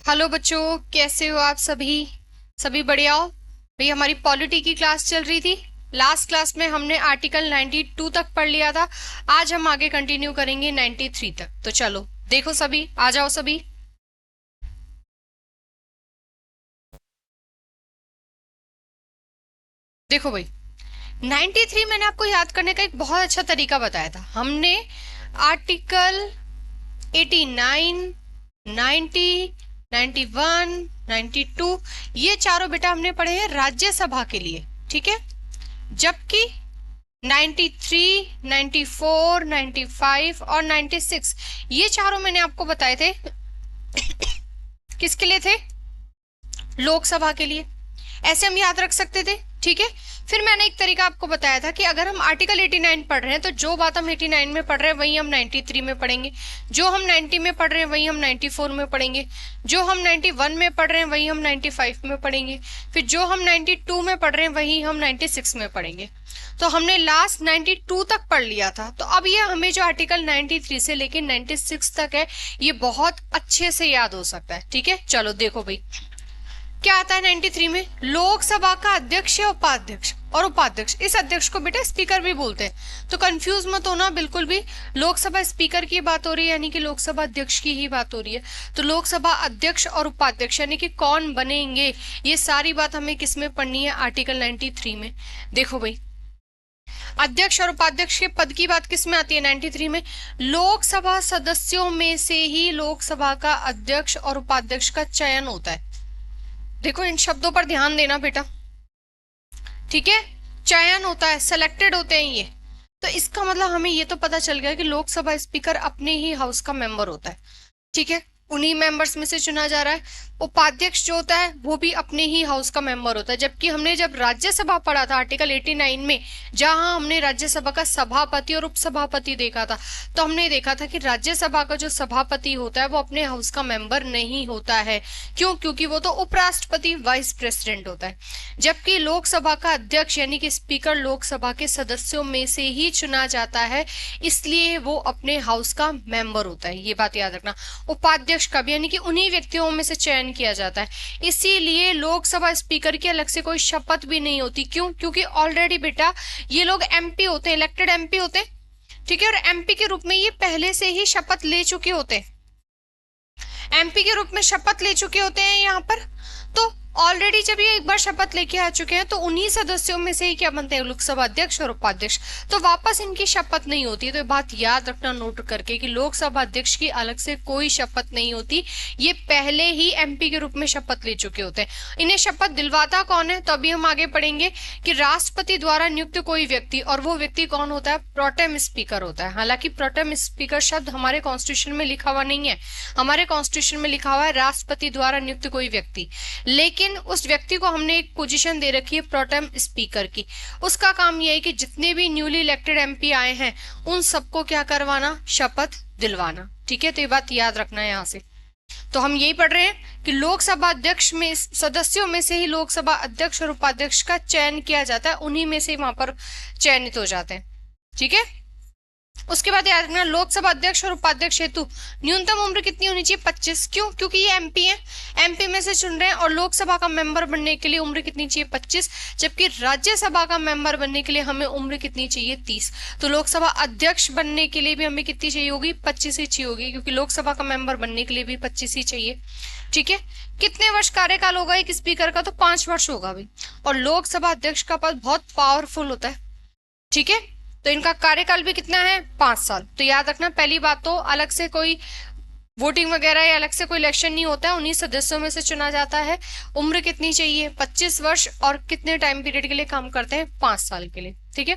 Hello बच्चों, कैसे हो आप सभी? सभी बढ़िया हो? भाई, हमारी पॉलिटी की क्लास चल रही थी। लास्ट क्लास में हमने आर्टिकल 92 तक पढ़ लिया था। आज हम आगे कंटिन्यू करेंगे 93 तक। तो चलो देखो, सभी आ जाओ सभी। देखो भाई, 93 मैंने आपको याद करने का एक बहुत अच्छा तरीका बताया था। हमने आर्टिकल 89, 90, 91, 92, ये चारों बेटा हमने पढ़े हैं राज्यसभा के लिए। ठीक है। जबकि 93, 94, 95 और 96, ये चारों मैंने आपको बताए थे किसके लिए थे? लोकसभा के लिए। ऐसे हम याद रख सकते थे। ठीक है। फिर मैंने एक तरीका आपको बताया था कि अगर हम आर्टिकल 89 पढ़ रहे हैं तो जो बात हम 89 में पढ़ रहे हैं वही हम 93 में पढ़ेंगे। जो हम 90 में पढ़ रहे हैं वही हम 94 में पढ़ेंगे। जो हम 91 में पढ़ रहे हैं वही हम 95 में पढ़ेंगे। फिर जो हम 92 में पढ़ रहे हैं वही हम 96 में पढ़ेंगे। तो हमने लास्ट 92 तक पढ़ लिया था। तो अब ये हमें जो आर्टिकल 93 से लेकर 96 तक है, ये बहुत अच्छे से याद हो सकता है। ठीक है, चलो देखो भाई, क्या आता है 93 में? लोकसभा का अध्यक्ष या उपाध्यक्ष। और उपाध्यक्ष, इस अध्यक्ष को बेटा स्पीकर भी बोलते हैं, तो कंफ्यूज मत होना बिल्कुल भी। लोकसभा स्पीकर की बात हो रही है, यानी कि लोकसभा अध्यक्ष की ही बात हो रही है। तो लोकसभा अध्यक्ष और उपाध्यक्ष यानी कि कौन बनेंगे, ये सारी बात हमें किसमें पढ़नी है? आर्टिकल 93 में। देखो भाई, अध्यक्ष और उपाध्यक्ष के पद की बात किस में आती है 93 में? लोकसभा सदस्यों में से ही लोकसभा का अध्यक्ष और उपाध्यक्ष का चयन होता है। देखो, इन शब्दों पर ध्यान देना बेटा। ठीक है, चयन होता है, सेलेक्टेड होते हैं ये। तो इसका मतलब हमें ये तो पता चल गया कि लोकसभा स्पीकर अपने ही हाउस का मेंबर होता है। ठीक है, उन्हीं मेंबर्स में से चुना जा रहा है। उपाध्यक्ष जो होता है वो भी अपने ही हाउस का मेंबर होता है। जबकि हमने जब राज्यसभा पढ़ा था आर्टिकल 89 में, जहां हमने राज्यसभा का सभापति और उपसभापति देखा था, तो हमने देखा था कि राज्यसभा का जो सभापति होता है वो अपने हाउस का मेंबर नहीं होता है। क्यों? क्योंकि वो तो उपराष्ट्रपति, वाइस प्रेसिडेंट होता है। जबकि लोकसभा का अध्यक्ष यानी कि स्पीकर लोकसभा के सदस्यों में से ही चुना जाता है, इसलिए वो अपने हाउस का मेंबर होता है। ये बात याद रखना। उपाध्यक्ष का भी यानी कि उन्हीं व्यक्तियों में से चयन किया जाता है। इसीलिए लोकसभा स्पीकर की अलग से कोई शपथ भी नहीं होती। क्यों? क्योंकि ऑलरेडी बेटा ये लोग एमपी होते हैं, इलेक्टेड एमपी होते हैं। ठीक है, और एमपी के रूप में ये पहले से ही शपथ ले चुके होते हैं। एमपी के रूप में शपथ ले चुके होते हैं यहाँ पर। तो ऑलरेडी जब ये एक बार शपथ लेके आ चुके हैं तो उन्हीं सदस्यों में से ही क्या बनते हैं? लोकसभा अध्यक्ष और उपाध्यक्ष। तो वापस इनकी शपथ नहीं होती। तो ये बात याद रखना नोट करके कि लोकसभा अध्यक्ष की अलग से कोई शपथ नहीं होती। ये पहले ही एमपी के रूप में शपथ ले चुके होते हैं। इन्हें शपथ दिलवाता कौन है? तो अभी हम आगे पढ़ेंगे कि राष्ट्रपति द्वारा नियुक्त कोई व्यक्ति, और वो व्यक्ति कौन होता है? प्रोटेम स्पीकर होता है। हालांकि प्रोटेम स्पीकर शब्द हमारे कॉन्स्टिट्यूशन में लिखा हुआ नहीं है। हमारे कॉन्स्टिट्यूशन में लिखा हुआ है राष्ट्रपति द्वारा नियुक्त कोई व्यक्ति। लेकिन उस व्यक्ति को हमने एक पोजीशन दे रखी है प्रोटेम स्पीकर की। उसका काम यह है कि जितने भी न्यूली इलेक्टेड एमपी आए हैं उन सबको क्या करवाना? शपथ दिलवाना। ठीक है, तो ये बात याद रखना है यहाँ से। तो हम यही पढ़ रहे हैं कि लोकसभा अध्यक्ष में सदस्यों में से ही लोकसभा अध्यक्ष और उपाध्यक्ष का चयन किया जाता है, उन्हीं में से वहां पर चयनित हो जाते हैं। ठीक है, उसके बाद याद रखना, लोकसभा अध्यक्ष और उपाध्यक्ष हेतु न्यूनतम उम्र कितनी होनी चाहिए? 25। क्यों? क्योंकि ये एमपी है, एमपी में से चुन रहे हैं। और लोकसभा का मेंबर बनने के लिए उम्र कितनी चाहिए? 25। जबकि राज्यसभा का मेंबर बनने के लिए हमें उम्र कितनी चाहिए? 30। तो लोकसभा अध्यक्ष बनने के लिए भी हमें कितनी चाहिए होगी? 25 ही चाहिए होगी, क्योंकि लोकसभा का मेंबर बनने के लिए भी 25 ही चाहिए। ठीक है, कितने वर्ष कार्यकाल होगा एक स्पीकर का? तो 5 वर्ष होगा भाई। और लोकसभा अध्यक्ष का पद बहुत पावरफुल होता है। ठीक है, तो इनका कार्यकाल भी कितना है? 5 साल। तो याद रखना, पहली बात तो अलग से कोई वोटिंग वगैरह या अलग से कोई इलेक्शन नहीं होता है, उन्हीं सदस्यों में से चुना जाता है। उम्र कितनी चाहिए? 25 वर्ष। और कितने टाइम पीरियड के लिए काम करते हैं? 5 साल के लिए। ठीक है,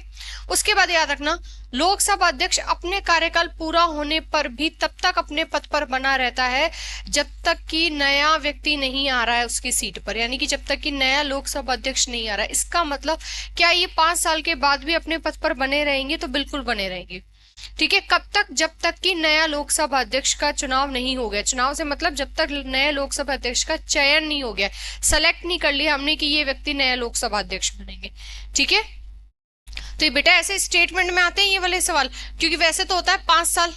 उसके बाद याद रखना, लोकसभा अध्यक्ष अपने कार्यकाल पूरा होने पर भी तब तक अपने पद पर बना रहता है जब तक कि नया व्यक्ति नहीं आ रहा है उसकी सीट पर, यानी कि जब तक कि नया लोकसभा अध्यक्ष नहीं आ रहा है। इसका मतलब क्या ये 5 साल के बाद भी अपने पद पर बने रहेंगे? तो बिल्कुल बने रहेंगे। ठीक है, कब तक? जब तक कि नया लोकसभा अध्यक्ष का चुनाव नहीं हो गया। चुनाव से मतलब जब तक नए लोकसभा अध्यक्ष का चयन नहीं हो गया, सेलेक्ट नहीं कर लिया हमने कि ये व्यक्ति नया लोकसभा अध्यक्ष बनेंगे। ठीक है, तो ये बेटा ऐसे स्टेटमेंट में आते हैं ये वाले सवाल, क्योंकि वैसे तो होता है 5 साल।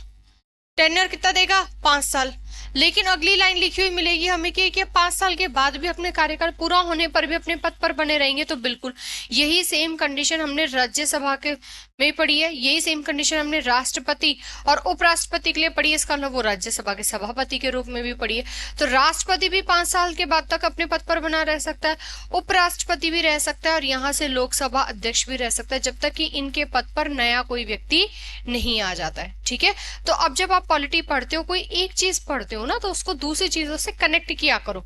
टेन्योर कितना देगा? 5 साल। लेकिन अगली लाइन लिखी हुई मिलेगी हमें कि 5 साल के बाद भी अपने कार्यकाल पूरा होने पर भी अपने पद पर बने रहेंगे। तो बिल्कुल यही सेम कंडीशन हमने राज्यसभा के में पढ़ी है, यही सेम कंडीशन हमने राष्ट्रपति और उपराष्ट्रपति के लिए पढ़ी है, इसका मतलब वो राज्यसभा के सभापति के रूप में भी पढ़ी है। तो राष्ट्रपति भी 5 साल के बाद तक अपने पद पर बना रह सकता है, उपराष्ट्रपति भी रह सकता है और यहाँ से लोकसभा अध्यक्ष भी रह सकता है, जब तक कि इनके पद पर नया कोई व्यक्ति नहीं आ जाता है। ठीक है, तो अब जब आप पॉलिटी पढ़ते हो, कोई एक चीज पढ़ते हो ना, तो उसको दूसरी चीजों से कनेक्ट किया करो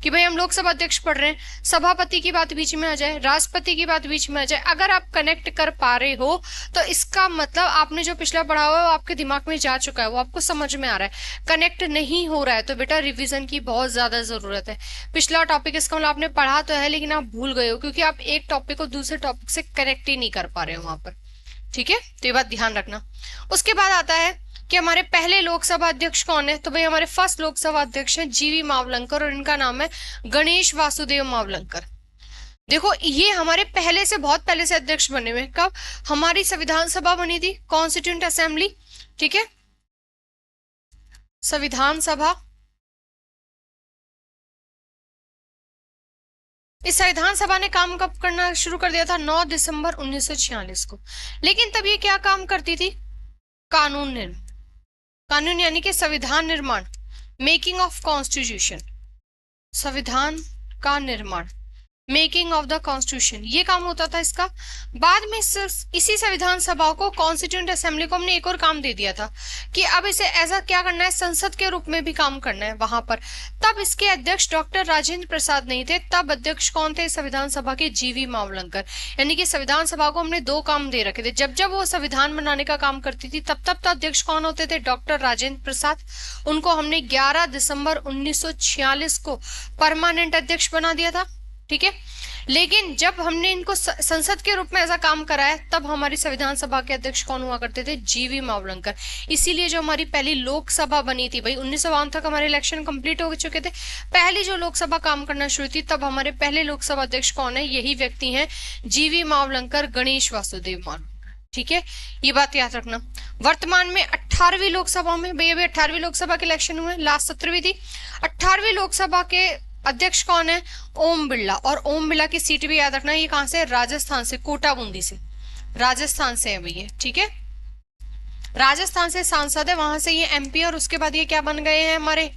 कि भाई हम लोकसभा अध्यक्ष पढ़ रहे हैं, सभापति की बात बीच में आ जाए, राष्ट्रपति की बात बीच में आ जाए, अगर आप कनेक्ट कर पा रहे हो तो इसका मतलब आपने जो पिछला पढ़ा हुआ है वो आपके दिमाग में जा चुका है, वो आपको समझ में आ रहा है। कनेक्ट नहीं हो रहा है तो बेटा रिवीजन की बहुत ज्यादा जरूरत है। पिछला टॉपिक इसका मतलब आपने पढ़ा तो है लेकिन आप भूल गए हो, क्योंकि आप एक टॉपिक को दूसरे टॉपिक से कनेक्ट ही नहीं कर पा रहे हो वहां पर। ठीक है, तो ये बात ध्यान रखना। उसके बाद आता है कि हमारे पहले लोकसभा अध्यक्ष कौन है। तो भाई हमारे फर्स्ट लोकसभा अध्यक्ष हैं जीवी मावलंकर और इनका नाम है गणेश वासुदेव मावलंकर। देखो ये हमारे पहले से बहुत पहले से अध्यक्ष बने हुए। कब हमारी संविधान सभा बनी थी, कॉन्स्टिट्यूंट असेंबली, ठीक है, संविधान सभा, इस संविधान सभा ने काम कब करना शुरू कर दिया था, 9 दिसंबर 1946 को। लेकिन तब ये क्या काम करती थी, कानून निर्माण, कानून यानी कि संविधान निर्माण, मेकिंग ऑफ कॉन्स्टिट्यूशन, संविधान का निर्माण, मेकिंग ऑफ द कॉन्स्टिट्यूशन, ये काम होता था इसका। बाद में इसी संविधान सभा को, कॉन्स्टिट्यूंट असेंबली को हमने एक और काम दे दिया था कि अब इसे ऐसा क्या करना है, संसद के रूप में भी काम करना है वहां पर। तब इसके अध्यक्ष डॉक्टर राजेंद्र प्रसाद नहीं थे, तब अध्यक्ष कौन थे संविधान सभा के, जीवी मावलंकर। यानी कि संविधान सभा को हमने 2 काम दे रखे थे, जब जब वो संविधान बनाने का काम करती थी तब तब तो अध्यक्ष कौन होते थे, डॉक्टर राजेंद्र प्रसाद। उनको हमने 11 दिसंबर 1946 को परमानेंट अध्यक्ष बना दिया था। ठीक है, लेकिन जब हमने इनको संसद के रूप में ऐसा काम कराया तब हमारी संविधान सभा के अध्यक्ष कौन हुआ करते थे, जीवी मावलंकर। इसीलिए जो हमारी पहली लोकसभा बनी थी, भाई 1952 तक हमारे इलेक्शन कंप्लीट हो चुके थे, पहली जो लोकसभा काम करना शुरू थी तब हमारे पहले लोकसभा अध्यक्ष कौन है, यही व्यक्ति हैं जीवी मावलंकर, गणेश वासुदेव मावलंकर। ठीक है, ये बात याद रखना। वर्तमान में 18वीं लोकसभा में, भाई अभी 18वीं लोकसभा के इलेक्शन हुए, लास्ट 17वीं थी, 18वीं लोकसभा के अध्यक्ष कौन है, ओम बिरला। और ओम बिरला की सीट भी याद रखना, ये कहां से, राजस्थान से, कोटा बूंदी से, राजस्थान से है भैया। ठीक है, राजस्थान से सांसद है, वहां से ये एमपी, और उसके बाद ये क्या बन गए हैं, हमारे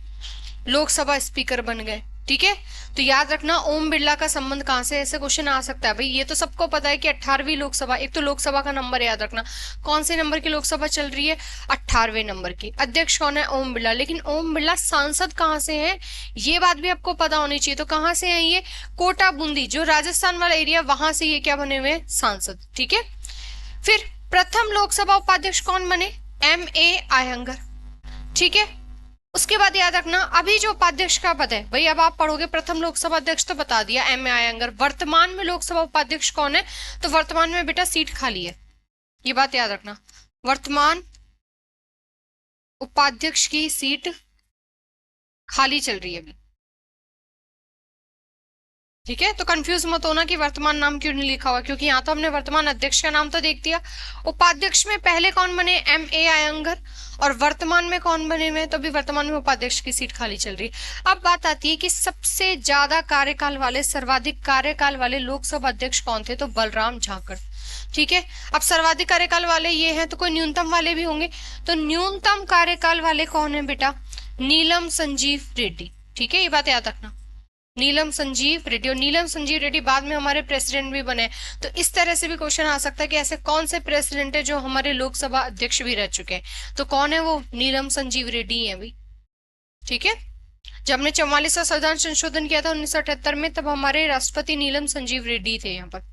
लोकसभा स्पीकर बन गए। ठीक है, तो याद रखना ओम बिरला का संबंध कहां से, ऐसे क्वेश्चन आ सकता है। भाई ये तो सबको पता है कि 18वीं लोकसभा, एक तो लोकसभा का नंबर याद रखना, कौन से नंबर की लोकसभा चल रही है, 18वें नंबर की। अध्यक्ष कौन है, ओम बिरला। लेकिन ओम बिरला सांसद कहां से हैं, ये बात भी आपको पता होनी चाहिए। तो कहां से है ये, कोटा बूंदी, जो राजस्थान वाला एरिया, वहां से ये क्या बने हुए हैं, सांसद। ठीक है, फिर प्रथम लोकसभा उपाध्यक्ष कौन बने, M.A. अयंगर। ठीक है, उसके बाद याद रखना अभी जो उपाध्यक्ष का पद है, भाई अब आप पढ़ोगे प्रथम लोकसभा अध्यक्ष तो बता दिया M.A. अयंगर। वर्तमान में लोकसभा उपाध्यक्ष कौन है, तो वर्तमान में बेटा सीट खाली है, ये बात याद रखना, वर्तमान उपाध्यक्ष की सीट खाली चल रही है अभी। ठीक है, तो कंफ्यूज मत होना कि वर्तमान नाम क्यों नहीं लिखा हुआ, क्योंकि यहाँ तो हमने वर्तमान अध्यक्ष का नाम तो देख दिया। उपाध्यक्ष में पहले कौन बने, M.A. अयंगर, और वर्तमान में कौन बने हुए, तो अभी वर्तमान में उपाध्यक्ष की सीट खाली चल रही है। अब बात आती है कि सबसे ज्यादा कार्यकाल वाले, सर्वाधिक कार्यकाल वाले लोकसभा अध्यक्ष कौन थे, तो बलराम झाकड़। ठीक है, अब सर्वाधिक कार्यकाल वाले ये हैं, तो कोई न्यूनतम वाले भी होंगे, तो न्यूनतम कार्यकाल वाले कौन है बेटा, नीलम संजीव रेड्डी। ठीक है, ये बात याद रखना, नीलम संजीव रेड्डी। और नीलम संजीव रेड्डी बाद में हमारे प्रेसिडेंट भी बने। तो इस तरह से भी क्वेश्चन आ सकता है कि ऐसे कौन से प्रेसिडेंट है जो हमारे लोकसभा अध्यक्ष भी रह चुके हैं, तो कौन है वो, नीलम संजीव रेड्डी है भाई। ठीक है, जब हमने 44वां संविधान संशोधन किया था 1978 में, तब हमारे राष्ट्रपति नीलम संजीव रेड्डी थे यहाँ पर,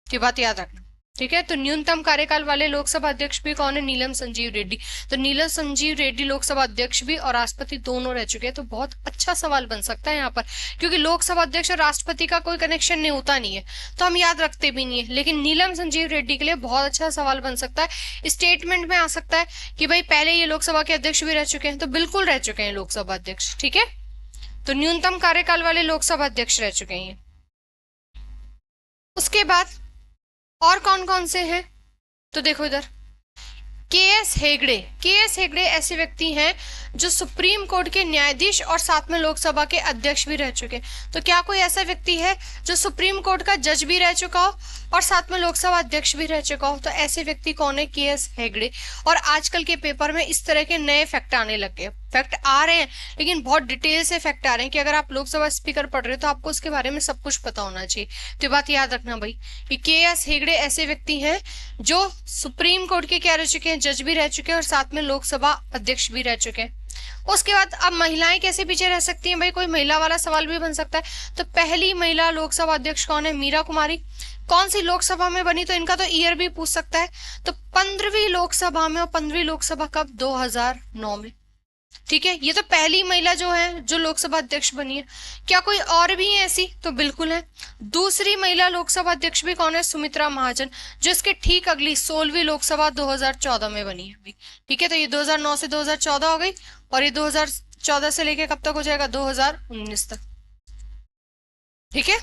ये बात याद रखना। ठीक है, तो न्यूनतम कार्यकाल वाले लोकसभा अध्यक्ष भी कौन है, नीलम संजीव रेड्डी। तो नीलम संजीव रेड्डी लोकसभा अध्यक्ष भी और राष्ट्रपति दोनों रह चुके हैं। तो बहुत अच्छा सवाल बन सकता है यहाँ पर, क्योंकि लोकसभा अध्यक्ष और राष्ट्रपति का कोई कनेक्शन नहीं होता नहीं है, तो हम याद रखते भी नहीं है। लेकिन नीलम संजीव रेड्डी के लिए बहुत अच्छा सवाल बन सकता है, स्टेटमेंट में आ सकता है कि भाई पहले ये लोकसभा के अध्यक्ष भी रह चुके हैं, तो बिल्कुल रह चुके हैं लोकसभा अध्यक्ष। ठीक है, तो न्यूनतम कार्यकाल वाले लोकसभा अध्यक्ष रह चुके हैं। उसके बाद और कौन कौन से हैं, तो देखो इधर, के.एस. हेगड़े। के.एस. हेगड़े ऐसे व्यक्ति हैं जो सुप्रीम कोर्ट के न्यायाधीश और साथ में लोकसभा के अध्यक्ष भी रह चुके। तो क्या कोई ऐसा व्यक्ति है जो सुप्रीम कोर्ट का जज भी रह चुका हो और साथ में लोकसभा अध्यक्ष भी रह चुका हो? तो ऐसे व्यक्ति कौन है? के.एस. हेगड़े। और आजकल के पेपर में इस तरह के नए फैक्ट आने लग गए, फैक्ट आ रहे हैं लेकिन बहुत डिटेल से फैक्ट आ रहे हैं कि अगर आप लोकसभा स्पीकर पढ़ रहे हो तो आपको उसके बारे में सब कुछ पता होना चाहिए। तो बात याद रखना भाई कि के.एस. हेगड़े ऐसे व्यक्ति हैं जो सुप्रीम कोर्ट के क्या रह चुके हैं? जज भी रह चुके हैं और साथ में लोकसभा अध्यक्ष भी रह चुके हैं। उसके बाद अब महिलाएं कैसे पीछे रह सकती हैं भाई? कोई महिला वाला सवाल भी बन सकता है। तो पहली महिला लोकसभा अध्यक्ष कौन है? मीरा कुमारी। कौन सी लोकसभा में बनी? तो इनका तो ईयर भी पूछ सकता है। तो 15वीं लोकसभा में, और 15वीं लोकसभा कब? 2009 में। ठीक है, ये तो पहली महिला जो है जो लोकसभा अध्यक्ष बनी है। क्या कोई और भी है ऐसी? तो बिल्कुल है। दूसरी महिला लोकसभा अध्यक्ष भी कौन है? सुमित्रा महाजन, जो इसके ठीक अगली 16वीं लोकसभा 2014 में बनी है। ठीक है, तो ये 2009 से 2014 हो गई और ये 2014 से लेके कब तक हो जाएगा? 2019 तक। ठीक है,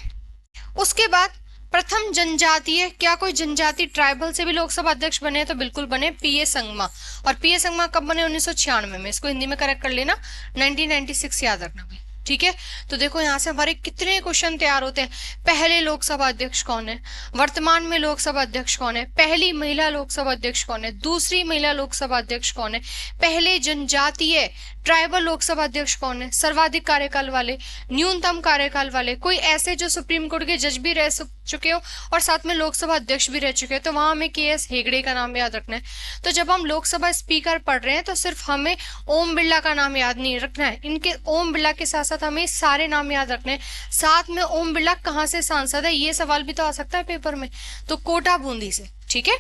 उसके बाद प्रथम जनजातीय, क्या कोई जनजाति ट्राइबल से भी लोकसभा अध्यक्ष बने? तो बिल्कुल बने, पी.ए. संगमा। और पी.ए. संगमा कब बने? 1996 में। इसको हिंदी में करेक्ट कर लेना, 1996 याद रखना भाई। ठीक है, तो देखो यहाँ से हमारे कितने क्वेश्चन तैयार होते हैं। पहले लोकसभा अध्यक्ष कौन है? वर्तमान में लोकसभा अध्यक्ष कौन है? पहली महिला लोकसभा अध्यक्ष कौन है? दूसरी महिला लोकसभा अध्यक्ष कौन है? पहले जनजातीय ट्राइबल लोकसभा अध्यक्ष कौन है? सर्वाधिक कार्यकाल वाले, न्यूनतम कार्यकाल वाले, कोई ऐसे जो सुप्रीम कोर्ट के जज भी रह चुके हो और साथ में लोकसभा अध्यक्ष भी रह चुके हैं। तो वहां हमें के.एस. हेगड़े का नाम याद रखना है। तो जब हम लोकसभा स्पीकर पढ़ रहे हैं तो सिर्फ हमें ओम बिरला का नाम याद नहीं रखना है, इनके ओम बिरला के साथ साथ हमें सारे नाम याद रखने हैं। साथ में ओम बिरला कहाँ से सांसद है, ये सवाल भी तो आ सकता है पेपर में। तो कोटा बूंदी से, ठीक है,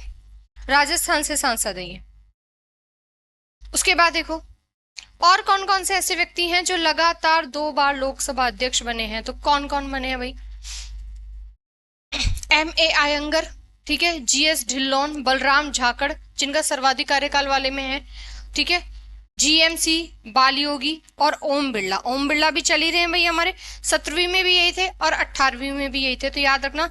राजस्थान से सांसद है ये। उसके बाद देखो और कौन कौन से ऐसे व्यक्ति हैं जो लगातार 2 बार लोकसभा अध्यक्ष बने हैं। तो कौन कौन बने हैं भाई? M.A. आयंगर, ठीक है, G.S. ढिल्लोन, बलराम झाकड़, जिनका सर्वाधिक कार्यकाल वाले में है। ठीक है, G.M.C. बालयोगी और ओम बिरला। ओम बिरला भी चल ही रहे हैं भाई हमारे, 17वीं में भी यही थे और 18वीं में भी यही थे। तो याद रखना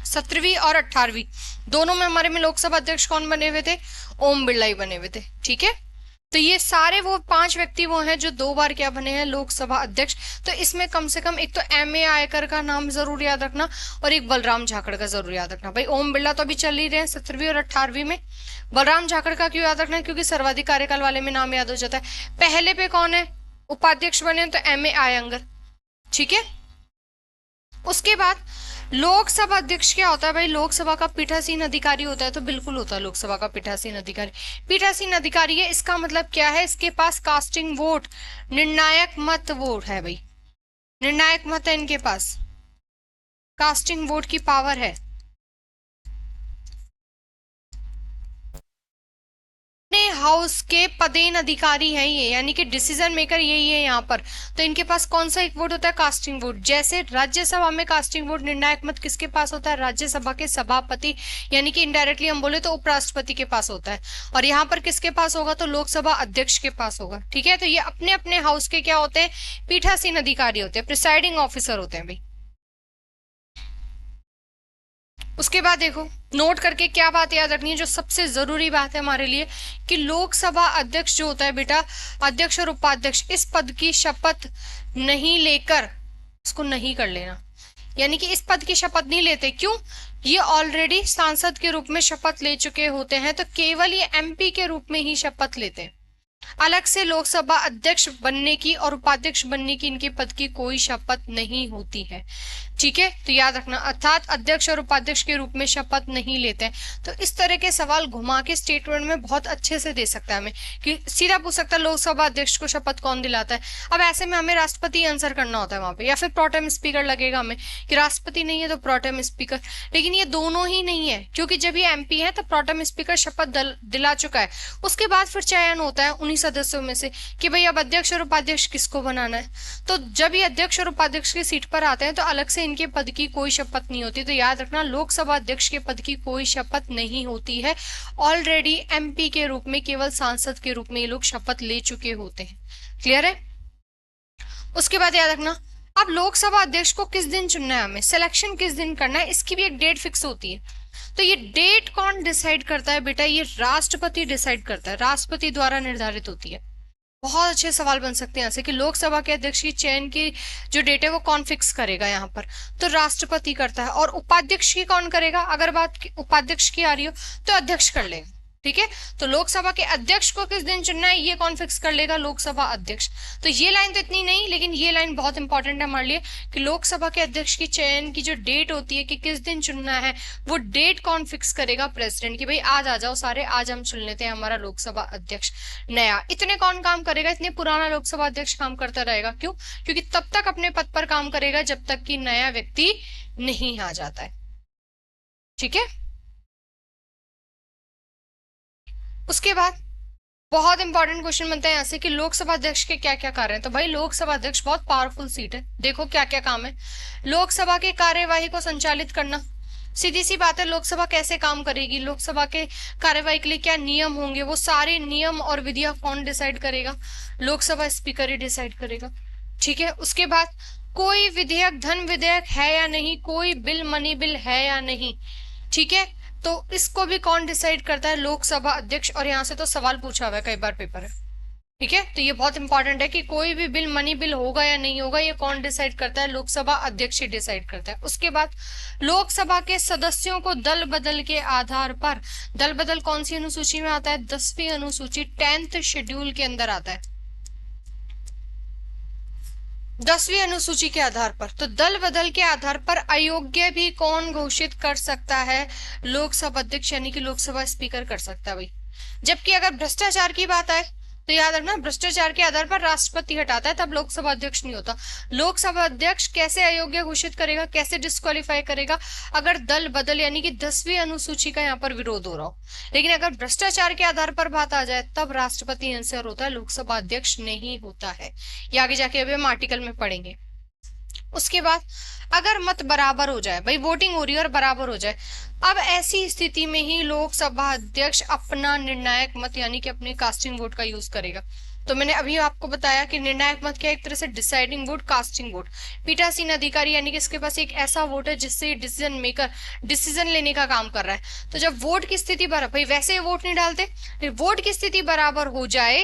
17वीं और 18वीं दोनों में हमारे में लोकसभा अध्यक्ष कौन बने हुए थे? ओम बिरला ही बने हुए थे। ठीक है, तो ये सारे वो 5 व्यक्ति वो हैं जो 2 बार क्या बने हैं? लोकसभा अध्यक्ष। तो इसमें कम से कम एक तो M.A. आयकर का नाम जरूर याद रखना और एक बलराम झाकड़ का जरूर याद रखना भाई। ओम बिरला तो अभी चल ही रहे हैं 17वीं और 18वीं में। बलराम झाकड़ का क्यों याद रखना है? क्योंकि सर्वाधिक कार्यकाल वाले में नाम याद हो जाता है। पहले पे कौन है उपाध्यक्ष बने? तो M.A. आयंगर। ठीक है, उसके बाद लोकसभा अध्यक्ष क्या होता है भाई? लोकसभा का पीठासीन अधिकारी होता है। तो बिल्कुल होता है लोकसभा का पीठासीन अधिकारी। पीठासीन अधिकारी है, इसका मतलब क्या है? इसके पास कास्टिंग वोट, निर्णायक मत वोट है भाई, निर्णायक मत है इनके पास, कास्टिंग वोट की पावर है। हाउस के पदेन अधिकारी हैं ये, यानी कि डिसीजन मेकर यही है यहाँ पर। तो इनके पास कौन सा एक वोट होता है? Casting vote. जैसे राज्यसभा में कास्टिंग वोट, निर्णायक मत किसके पास होता है? राज्यसभा के सभापति, यानी कि इनडायरेक्टली हम बोले तो उपराष्ट्रपति के पास होता है। और यहाँ पर किसके पास होगा? तो लोकसभा अध्यक्ष के पास होगा। ठीक है, तो ये अपने अपने हाउस के क्या होते हैं? पीठासीन अधिकारी होते हैं, प्रिसाइडिंग ऑफिसर होते हैं भाई। उसके बाद देखो नोट करके क्या बात याद रखनी है, जो सबसे जरूरी बात है हमारे लिए, कि लोकसभा अध्यक्ष जो होता है बेटा, अध्यक्ष और उपाध्यक्ष, इस पद की शपथ नहीं लेकर, इसको नहीं कर लेना, यानी कि इस पद की शपथ नहीं लेते। क्यों? ये ऑलरेडी सांसद के रूप में शपथ ले चुके होते हैं, तो केवल ये MP के रूप में ही शपथ लेते हैं। अलग से लोकसभा अध्यक्ष बनने की और उपाध्यक्ष बनने की इनके पद की कोई शपथ नहीं होती है। ठीक है, तो याद रखना, अर्थात अध्यक्ष और उपाध्यक्ष के रूप में शपथ नहीं लेते हैं। तो इस तरह के सवाल घुमा के स्टेटमेंट में बहुत अच्छे से दे सकता है हमें, कि सीधा पूछ सकता है लोकसभा अध्यक्ष को शपथ कौन दिलाता है। अब ऐसे में हमें राष्ट्रपति आंसर करना होता है वहां पे, या फिर प्रोटेम स्पीकर लगेगा हमें, कि राष्ट्रपति नहीं है तो प्रोटेम स्पीकर। लेकिन ये दोनों ही नहीं है, क्योंकि जब ये MP है तो प्रोटेम स्पीकर शपथ दिला चुका है। उसके बाद फिर चयन होता है 19 सदस्यों में से, कि भाई अब अध्यक्ष और उपाध्यक्ष किसको बनाना है। तो जब ये अध्यक्ष और उपाध्यक्ष की सीट पर आते हैं तो अलग से इनके पद की कोई शपथ नहीं होती। तो याद रखना, लोकसभा अध्यक्ष के पद की कोई शपथ नहीं होती है। ऑलरेडी MP के रूप में, केवल सांसद के रूप में ये लोग शपथ ले चुके होते हैं। क्लियर है? उसके बाद याद रखना, अब लोकसभा अध्यक्ष को किस दिन चुनना है, हमें सिलेक्शन किस दिन करना है, इसकी भी एक डेट फिक्स होती है। तो ये डेट कौन डिसाइड करता है बेटा? ये राष्ट्रपति डिसाइड करता है, राष्ट्रपति द्वारा निर्धारित होती है। बहुत अच्छे सवाल बन सकते हैं यहाँ से कि लोकसभा के अध्यक्ष की चयन की जो डेट है वो कौन फिक्स करेगा यहाँ पर? तो राष्ट्रपति करता है। और उपाध्यक्ष की कौन करेगा? अगर बात उपाध्यक्ष की आ रही हो तो अध्यक्ष कर लेगा। ठीक है, तो लोकसभा के अध्यक्ष को किस दिन चुनना है ये कौन फिक्स कर लेगा? लोकसभा अध्यक्ष। तो ये लाइन तो इतनी नहीं, लेकिन ये लाइन बहुत इंपॉर्टेंट है हमारे लिए कि लोकसभा के अध्यक्ष की चयन की जो डेट होती है कि किस दिन चुनना है, वो डेट कौन फिक्स करेगा? प्रेसिडेंट की। भाई आज आ जाओ सारे, आज हम चुन लेते हैं हमारा लोकसभा अध्यक्ष नया। इतने कौन काम करेगा? इतने पुराना लोकसभा अध्यक्ष काम करता रहेगा। क्यों? क्योंकि तब तक अपने पद पर काम करेगा जब तक कि नया व्यक्ति नहीं आ जाता है। ठीक है, उसके बाद बहुत इंपॉर्टेंट क्वेश्चन बनता है यहाँ से कि लोकसभा अध्यक्ष के क्या क्या कार्य हैं। तो भाई लोकसभा अध्यक्ष बहुत पावरफुल सीट है। देखो क्या क्या काम है। लोकसभा के कार्यवाही को संचालित करना, सीधी सी बात है, लोकसभा कैसे काम करेगी, लोकसभा के कार्यवाही के लिए क्या नियम होंगे, वो सारे नियम और विधियां कौन डिसाइड करेगा? लोकसभा स्पीकर ही डिसाइड करेगा। ठीक है, उसके बाद कोई विधेयक धन विधेयक है या नहीं, कोई बिल मनी बिल है या नहीं, ठीक है, तो इसको भी कौन डिसाइड करता है? लोकसभा अध्यक्ष। और यहाँ से तो सवाल पूछा हुआ है कई बार पेपर है। ठीक है, तो ये बहुत इंपॉर्टेंट है कि कोई भी बिल मनी बिल होगा या नहीं होगा, ये कौन डिसाइड करता है? लोकसभा अध्यक्ष ही डिसाइड करता है। उसके बाद लोकसभा के सदस्यों को दल बदल के आधार पर, दल बदल कौन सी अनुसूची में आता है? 10वीं अनुसूची 10th शेड्यूल के अंदर आता है, 10वीं अनुसूची के आधार पर। तो दल बदल के आधार पर अयोग्य भी कौन घोषित कर सकता है? लोकसभा अध्यक्ष यानी कि लोकसभा स्पीकर कर सकता है भाई। जबकि अगर भ्रष्टाचार की बात आए तो याद रखना, भ्रष्टाचार के आधार पर राष्ट्रपति हटाता है, तब लोकसभा अध्यक्ष नहीं होता। लोकसभा अध्यक्ष कैसे अयोग्य घोषित करेगा, कैसे डिस्क्वालीफाई करेगा? अगर दल बदल यानी कि 10वीं अनुसूची का यहाँ पर विरोध हो रहा हो। लेकिन अगर भ्रष्टाचार के आधार पर बात आ जाए तब राष्ट्रपति आंसर होता है, लोकसभा अध्यक्ष नहीं होता है। ये आगे जाके अभी हम आर्टिकल में पढ़ेंगे। उसके बाद अगर मत बराबर हो जाए, भाई वोटिंग हो रही है और बराबर हो जाए, अब ऐसी स्थिति में ही लोकसभा अध्यक्ष अपना निर्णायक मत यानी कि अपने कास्टिंग वोट का यूज करेगा। तो मैंने अभी आपको बताया कि निर्णायक मत क्या, एक तरह से डिसाइडिंग वोट, कास्टिंग वोट। पीठासीन अधिकारी यानी कि इसके पास एक ऐसा वोट है जिससे डिसीजन मेकर डिसीजन लेने का काम कर रहा है। तो जब वोट की स्थिति बराबर, भाई वैसे वोट नहीं डालते, वोट की स्थिति बराबर हो जाए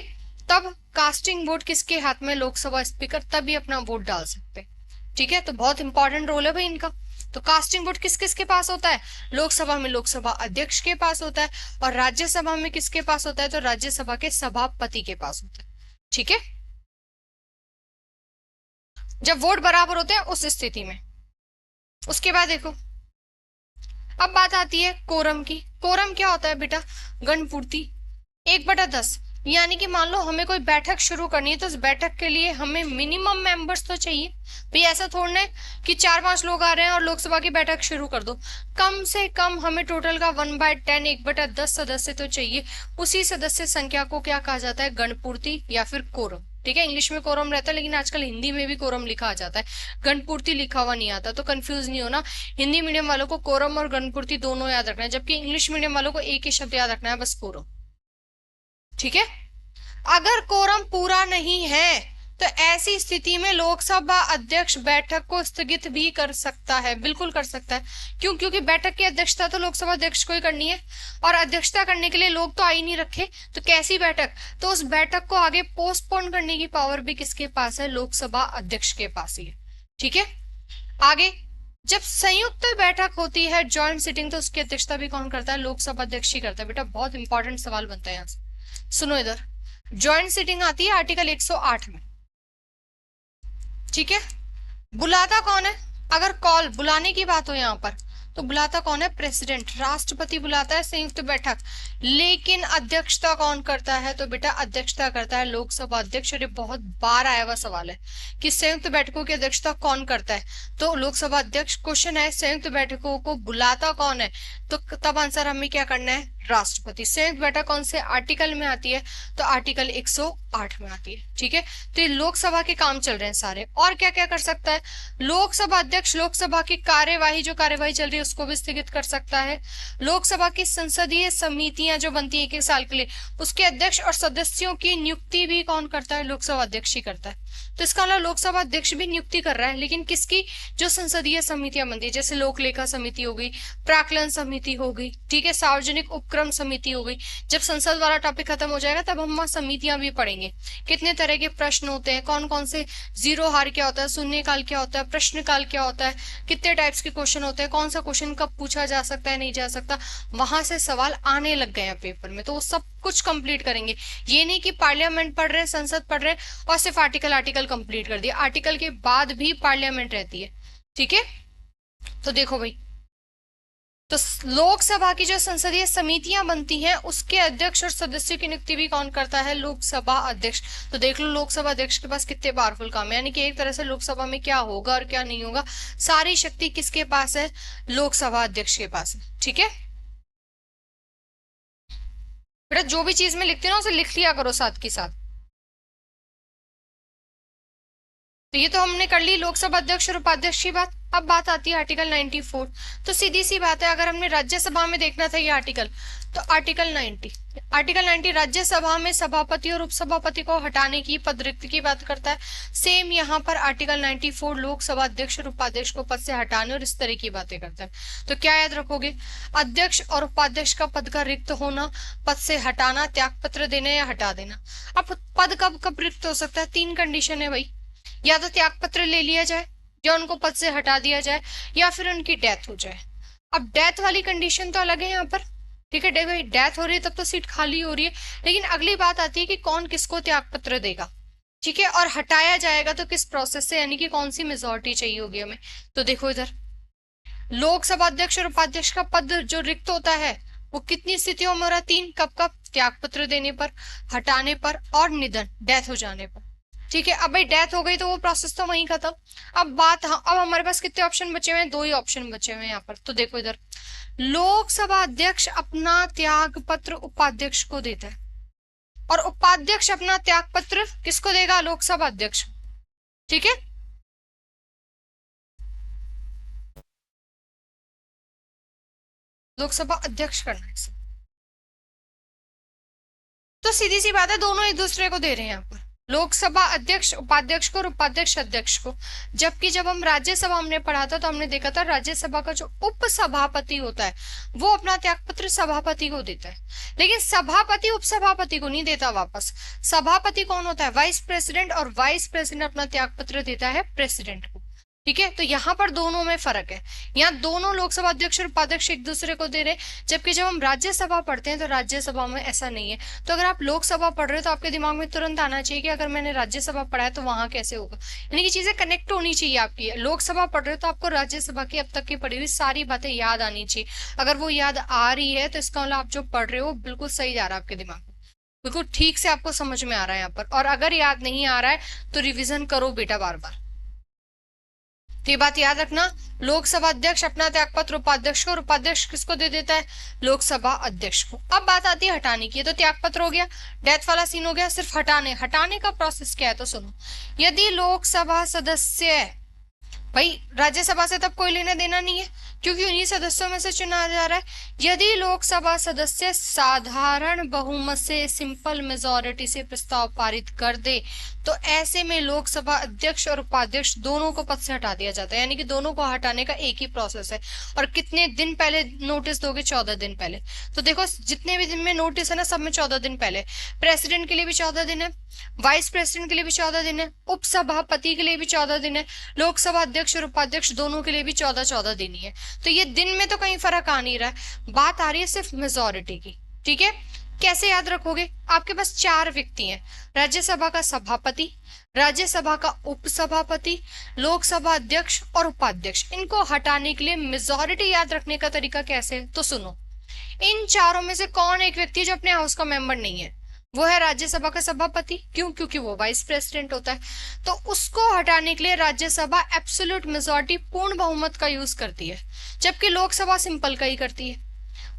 तब कास्टिंग वोट किसके हाथ में? लोकसभा स्पीकर, तभी अपना वोट डाल सकते। ठीक है, तो बहुत इंपॉर्टेंट रोल है भाई इनका। तो कास्टिंग वोट किस किस के पास होता है? लोकसभा में लोकसभा अध्यक्ष के पास होता है, और राज्यसभा में किसके पास होता है? तो राज्यसभा के सभापति के पास होता है। ठीक है, जब वोट बराबर होते हैं उस स्थिति में। उसके बाद देखो, अब बात आती है कोरम की। कोरम क्या होता है बेटा? गणपूर्ति 1/10। यानी कि मान लो हमें कोई बैठक शुरू करनी है, तो उस बैठक के लिए हमें मिनिमम मेंबर्स तो चाहिए भाई। ऐसा थोड़ा है कि 4-5 लोग आ रहे हैं और लोकसभा की बैठक शुरू कर दो। कम से कम हमें टोटल का 1/10 1/10 सदस्य तो चाहिए। उसी सदस्य संख्या को क्या कहा जाता है? गणपूर्ति या फिर कोरम। ठीक है, इंग्लिश में कोरम रहता है, लेकिन आजकल हिंदी में भी कोरम लिखा आ जाता है, गणपूर्ति लिखा हुआ नहीं आता। तो कंफ्यूज नहीं होना, हिंदी मीडियम वालों को कोरम और गणपूर्ति दोनों याद रखना है, जबकि इंग्लिश मीडियम वालों को एक ही शब्द याद रखना है, बस कोरम। ठीक है, अगर कोरम पूरा नहीं है तो ऐसी स्थिति में लोकसभा अध्यक्ष बैठक को स्थगित भी कर सकता है। बिल्कुल कर सकता है। क्यों? क्योंकि बैठक की अध्यक्षता तो लोकसभा अध्यक्ष को ही करनी है, और अध्यक्षता करने के लिए लोग तो आ ही नहीं रखे, तो कैसी बैठक? तो उस बैठक को आगे पोस्टपोन करने की पावर भी किसके पास है? लोकसभा अध्यक्ष के पास ही है। ठीक है, आगे जब संयुक्त बैठक होती है, ज्वाइंट सिटिंग, तो उसकी अध्यक्षता भी कौन करता है? लोकसभा अध्यक्ष ही करता है। बेटा बहुत इंपॉर्टेंट सवाल बनता है यहाँ से, सुनो इधर। ज्वाइंट सिटिंग आती है आर्टिकल 108 में। ठीक है, बुलाता कौन है? अगर कॉल बुलाने की बात हो यहाँ पर तो बुलाता कौन है? प्रेसिडेंट, राष्ट्रपति बुलाता है संयुक्त बैठक। लेकिन अध्यक्षता कौन करता है? तो बेटा अध्यक्षता करता है लोकसभा अध्यक्ष। और ये बहुत बार आया हुआ सवाल है कि संयुक्त बैठकों की अध्यक्षता कौन करता है? तो लोकसभा अध्यक्ष। क्वेश्चन है संयुक्त बैठकों को बुलाता कौन है? तो तब आंसर हमें क्या करना है? राष्ट्रपति। संयुक्त बैठक कौन से आर्टिकल में आती है? तो आर्टिकल 108 में आती है। ठीक है, तो ये लोकसभा के काम चल रहे हैं सारे। और क्या क्या कर सकता है लोकसभा अध्यक्ष? लोकसभा की कार्यवाही, जो कार्यवाही चल रही है उसको भी स्थगित कर सकता है। लोकसभा की संसदीय समितियां जो बनती है 1 साल के लिए, उसके अध्यक्ष और सदस्यों की नियुक्ति भी कौन करता है? लोकसभा अध्यक्ष ही करता है। तो इसका मतलब लोकसभा अध्यक्ष भी नियुक्ति कर रहा है, लेकिन किसकी? जो संसदीय समितियां बनती है, जैसे लोक लेखा समिति हो गई, प्राक्कलन समिति हो गई, ठीक है, सार्वजनिक उपक्रम समिति हो गई। जब संसद वाला टॉपिक खत्म हो जाएगा तब हम वहाँ समितियां भी पढ़ेंगे, कितने तरह के प्रश्न होते हैं, कौन कौन से, जीरो हार क्या होता है, शून्य काल क्या होता है, प्रश्न काल क्या होता है, कितने टाइप्स के क्वेश्चन होते हैं, कौन सा क्वेश्चन कब पूछा जा सकता है, नहीं जा सकता, वहां से सवाल आने लग गए हैं पेपर में, तो वो सब कुछ कंप्लीट करेंगे। ये नहीं कि पार्लियामेंट पढ़ रहे हैं, संसद पढ़ रहे हैं और सिर्फ आर्टिकल आर्टिकल कंप्लीट कर दिया, आर्टिकल के बाद भी पार्लियामेंट रहती है, ठीक है। तो देखो भाई, तो लोकसभा की जो संसदीय समितियां बनती हैं उसके अध्यक्ष और सदस्यों की नियुक्ति भी कौन करता है? लोकसभा अध्यक्ष। तो देख लो लोकसभा अध्यक्ष के पास कितने पावरफुल काम है, यानी कि एक तरह से लोकसभा में क्या होगा और क्या नहीं होगा, सारी शक्ति किसके पास है? लोकसभा अध्यक्ष के पास है, ठीक है। बेटा जो भी चीज में लिखती हूँ ना उसे लिख लिया करो साथ के साथ। तो ये तो हमने कर ली लोकसभा अध्यक्ष और उपाध्यक्ष की बात। अब बात आती है आर्टिकल 94। तो सीधी सी बात है, अगर हमने राज्यसभा में देखना था ये आर्टिकल, तो आर्टिकल 90 राज्यसभा में सभापति और उपसभापति को हटाने की, पद रिक्त की बात करता है। सेम यहाँ पर आर्टिकल 94 लोकसभा अध्यक्ष और उपाध्यक्ष को पद से हटाने और इस तरह की बातें करता है। तो क्या याद रखोगे? अध्यक्ष और उपाध्यक्ष का पद का रिक्त होना, पद से हटाना, त्याग पत्र देना या हटा देना। अब पद कब कब रिक्त हो सकता है? 3 कंडीशन है भाई, या तो त्याग पत्र ले लिया जाए, या उनको पद से हटा दिया जाए, या फिर उनकी डेथ हो जाए। अब डेथ वाली कंडीशन तो अलग है यहाँ पर, ठीक है, भाई डेथ हो रही है तब तो सीट खाली हो रही है, लेकिन अगली बात आती है कि कौन किसको त्याग पत्र देगा, ठीक है, और हटाया जाएगा तो किस प्रोसेस से, यानी कि कौन सी मेजोरिटी चाहिए होगी हमें। तो देखो इधर, लोकसभा अध्यक्ष और उपाध्यक्ष का पद जो रिक्त होता है वो कितनी स्थितियों में हो रहा है? 3। कब कब? त्याग पत्र देने पर, हटाने पर और निधन, डेथ हो जाने पर, ठीक है। अब भाई डेथ हो गई तो वो प्रोसेस तो वहीं खत्म। अब बात, अब हमारे पास कितने ऑप्शन बचे हुए हैं? 2 ही ऑप्शन बचे हुए हैं यहाँ पर। तो देखो इधर, लोकसभा अध्यक्ष अपना त्याग पत्र उपाध्यक्ष को देता है, और उपाध्यक्ष अपना त्याग पत्र किसको देगा? लोकसभा अध्यक्ष, ठीक है। लोकसभा अध्यक्ष करना है। तो सीधी सी बात है, दोनों एक दूसरे को दे रहे हैं यहाँ पर, लोकसभा अध्यक्ष उपाध्यक्ष को और उपाध्यक्ष अध्यक्ष को। जबकि जब हम राज्यसभा हमने पढ़ा था तो हमने देखा था राज्यसभा का जो उपसभापति होता है वो अपना त्यागपत्र सभापति को देता है, लेकिन सभापति उपसभापति को नहीं देता वापस। सभापति कौन होता है? वाइस प्रेसिडेंट, और वाइस प्रेसिडेंट अपना त्यागपत्र देता है प्रेसिडेंट को, ठीक है। तो यहाँ पर दोनों में फर्क है, यहाँ दोनों लोकसभा अध्यक्ष और उपाध्यक्ष एक दूसरे को दे रहे, जबकि जब हम राज्यसभा पढ़ते हैं तो राज्यसभा में ऐसा नहीं है। तो अगर आप लोकसभा पढ़ रहे हो तो आपके दिमाग में तुरंत आना चाहिए कि अगर मैंने राज्यसभा पढ़ा है तो वहां कैसे होगा, यानी कि चीजें कनेक्ट होनी चाहिए आपकी। लोकसभा पढ़ रहे हो तो आपको राज्यसभा की अब तक की पढ़ी हुई सारी बातें याद आनी चाहिए। अगर वो याद आ रही है तो इसका मतलब आप जो पढ़ रहे हो बिल्कुल सही जा रहा है, आपके दिमाग में बिल्कुल ठीक से आपको समझ में आ रहा है यहाँ पर। और अगर याद नहीं आ रहा है तो रिविजन करो बेटा बार बार। तो ये बात याद रखना, लोकसभा अध्यक्ष अपना त्यागपत्र उपाध्यक्ष को, और उपाध्यक्ष किसको दे देता है? लोकसभा अध्यक्ष को। अब बात आती है हटाने की। तो त्यागपत्र हो गया, डेथ वाला सीन हो गया, सिर्फ हटाने का प्रोसेस क्या है तो सुनो। यदि लोकसभा सदस्य, भाई राज्यसभा से तब कोई लेना देना नहीं है क्योंकि उन्हीं सदस्यों में से चुना जा रहा है। यदि लोकसभा सदस्य साधारण बहुमत से, सिंपल मेजोरिटी से प्रस्ताव पारित कर दे तो ऐसे में लोकसभा अध्यक्ष और उपाध्यक्ष दोनों को पद से हटा दिया जाता है, यानी कि दोनों को हटाने का एक ही प्रोसेस है। और कितने दिन पहले नोटिस दोगे? 14 दिन पहले। तो देखो जितने भी दिन में नोटिस है ना सब में 14 दिन पहले। प्रेसिडेंट के लिए भी 14 दिन है, वाइस प्रेसिडेंट के लिए भी 14 दिन है, उपसभापति के लिए भी 14 दिन है, लोकसभा अध्यक्ष और उपाध्यक्ष दोनों के लिए भी 14 दिन ही है। तो ये दिन में तो कहीं फर्क आ नहीं रहा है, बात आ रही है सिर्फ मेजोरिटी की, ठीक है। कैसे याद रखोगे? आपके पास 4 व्यक्ति हैं, राज्यसभा का सभापति, राज्यसभा का उपसभापति, लोकसभा अध्यक्ष और उपाध्यक्ष। इनको हटाने के लिए मेजोरिटी याद रखने का तरीका कैसे है तो सुनो। इन चारों में से कौन एक व्यक्ति जो अपने हाउस का मेंबर नहीं है? वो है राज्यसभा का सभापति। क्यों? क्योंकि वो वाइस प्रेसिडेंट होता है। तो उसको हटाने के लिए राज्यसभा एब्सोल्यूट मेजॉरिटी, पूर्ण बहुमत का यूज करती है, जबकि लोकसभा सिंपल का ही करती है।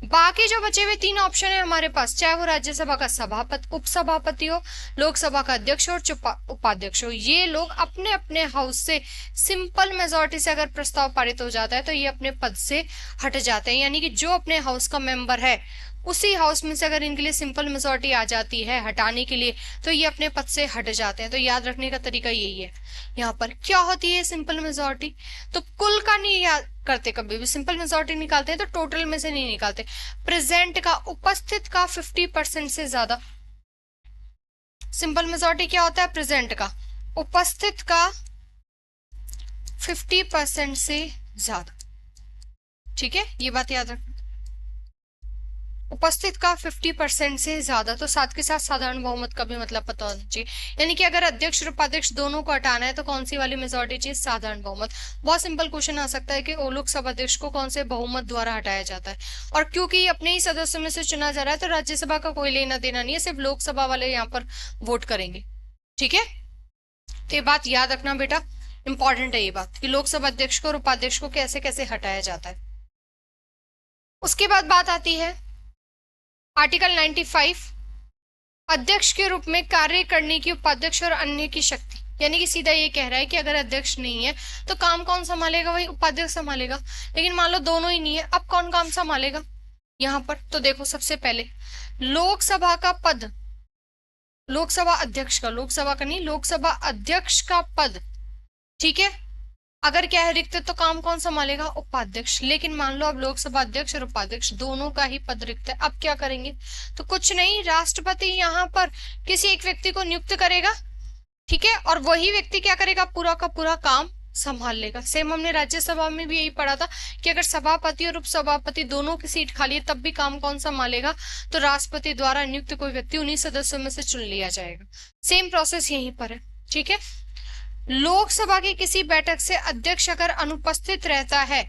बाकी जो बचे हुए 3 ऑप्शन है हमारे पास, चाहे वो राज्यसभा का सभापति, उपसभापति हो, लोकसभा का अध्यक्ष और उपाध्यक्ष हो, ये लोग अपने अपने हाउस से सिंपल मेजोरिटी से अगर प्रस्ताव पारित हो जाता है तो ये अपने पद से हट जाते हैं, यानी कि जो अपने हाउस का मेंबर है उसी हाउस में से अगर इनके लिए सिंपल मेजोरिटी आ जाती है हटाने के लिए, तो ये अपने पद से हट जाते हैं। तो याद रखने का तरीका यही है। यहाँ पर क्या होती है सिंपल मेजोरिटी, तो कुल का नहीं याद करते, कभी भी सिंपल मेजोरिटी निकालते हैं तो टोटल में से नहीं निकालते। प्रेजेंट का, उपस्थित का 50% से ज्यादा। सिंपल मेजोरिटी क्या होता है, प्रेजेंट का, उपस्थित का 50% से ज्यादा। ठीक है, ये बात याद रखना, उपस्थित का 50% से ज्यादा। तो साथ के साथ साधारण बहुमत का भी मतलब पता होना चाहिए, यानी कि अगर अध्यक्ष और उपाध्यक्ष दोनों को हटाना है तो कौन सी वाली मेजोरिटी चाहिए, साधारण बहुमत। बहुत सिंपल क्वेश्चन आ सकता है कि लोकसभा अध्यक्ष को कौन से बहुमत द्वारा हटाया जाता है, और क्योंकि अपने ही सदस्यों में से चुना जा रहा है तो राज्यसभा का कोई लेना देना नहीं है, सिर्फ लोकसभा वाले यहाँ पर वोट करेंगे। ठीक है, तो ये बात याद रखना बेटा, इंपॉर्टेंट है ये बात कि लोकसभा अध्यक्ष को और उपाध्यक्ष को कैसे कैसे हटाया जाता है। उसके बाद बात आती है आर्टिकल 95, अध्यक्ष के रूप में कार्य करने की उपाध्यक्ष और अन्य की शक्ति। यानी कि सीधा ये कह रहा है कि अगर अध्यक्ष नहीं है तो काम कौन संभालेगा, वही उपाध्यक्ष संभालेगा। लेकिन मान लो दोनों ही नहीं है, अब कौन काम संभालेगा यहाँ पर, तो देखो सबसे पहले लोकसभा का पद, लोकसभा अध्यक्ष का, लोकसभा का नहीं, लोकसभा अध्यक्ष का पद, ठीक है, अगर क्या है रिक्त तो काम कौन संभालेगा, उपाध्यक्ष। लेकिन मान लो अब लोकसभा अध्यक्ष और उपाध्यक्ष दोनों का ही पद रिक्त है, अब क्या करेंगे, तो कुछ नहीं, राष्ट्रपति यहाँ पर किसी एक व्यक्ति को नियुक्त करेगा, ठीक है, और वही व्यक्ति क्या करेगा, पूरा का पूरा काम संभाल लेगा। सेम हमने राज्यसभा में भी यही पढ़ा था कि अगर सभापति और उपसभापति दोनों की सीट खाली है तब भी काम कौन संभालेगा, तो राष्ट्रपति द्वारा नियुक्त कोई व्यक्ति उन्हीं सदस्यों में से चुन लिया जाएगा। सेम प्रोसेस यहीं पर है। ठीक है, लोकसभा की किसी बैठक से अध्यक्ष अगर अनुपस्थित रहता है,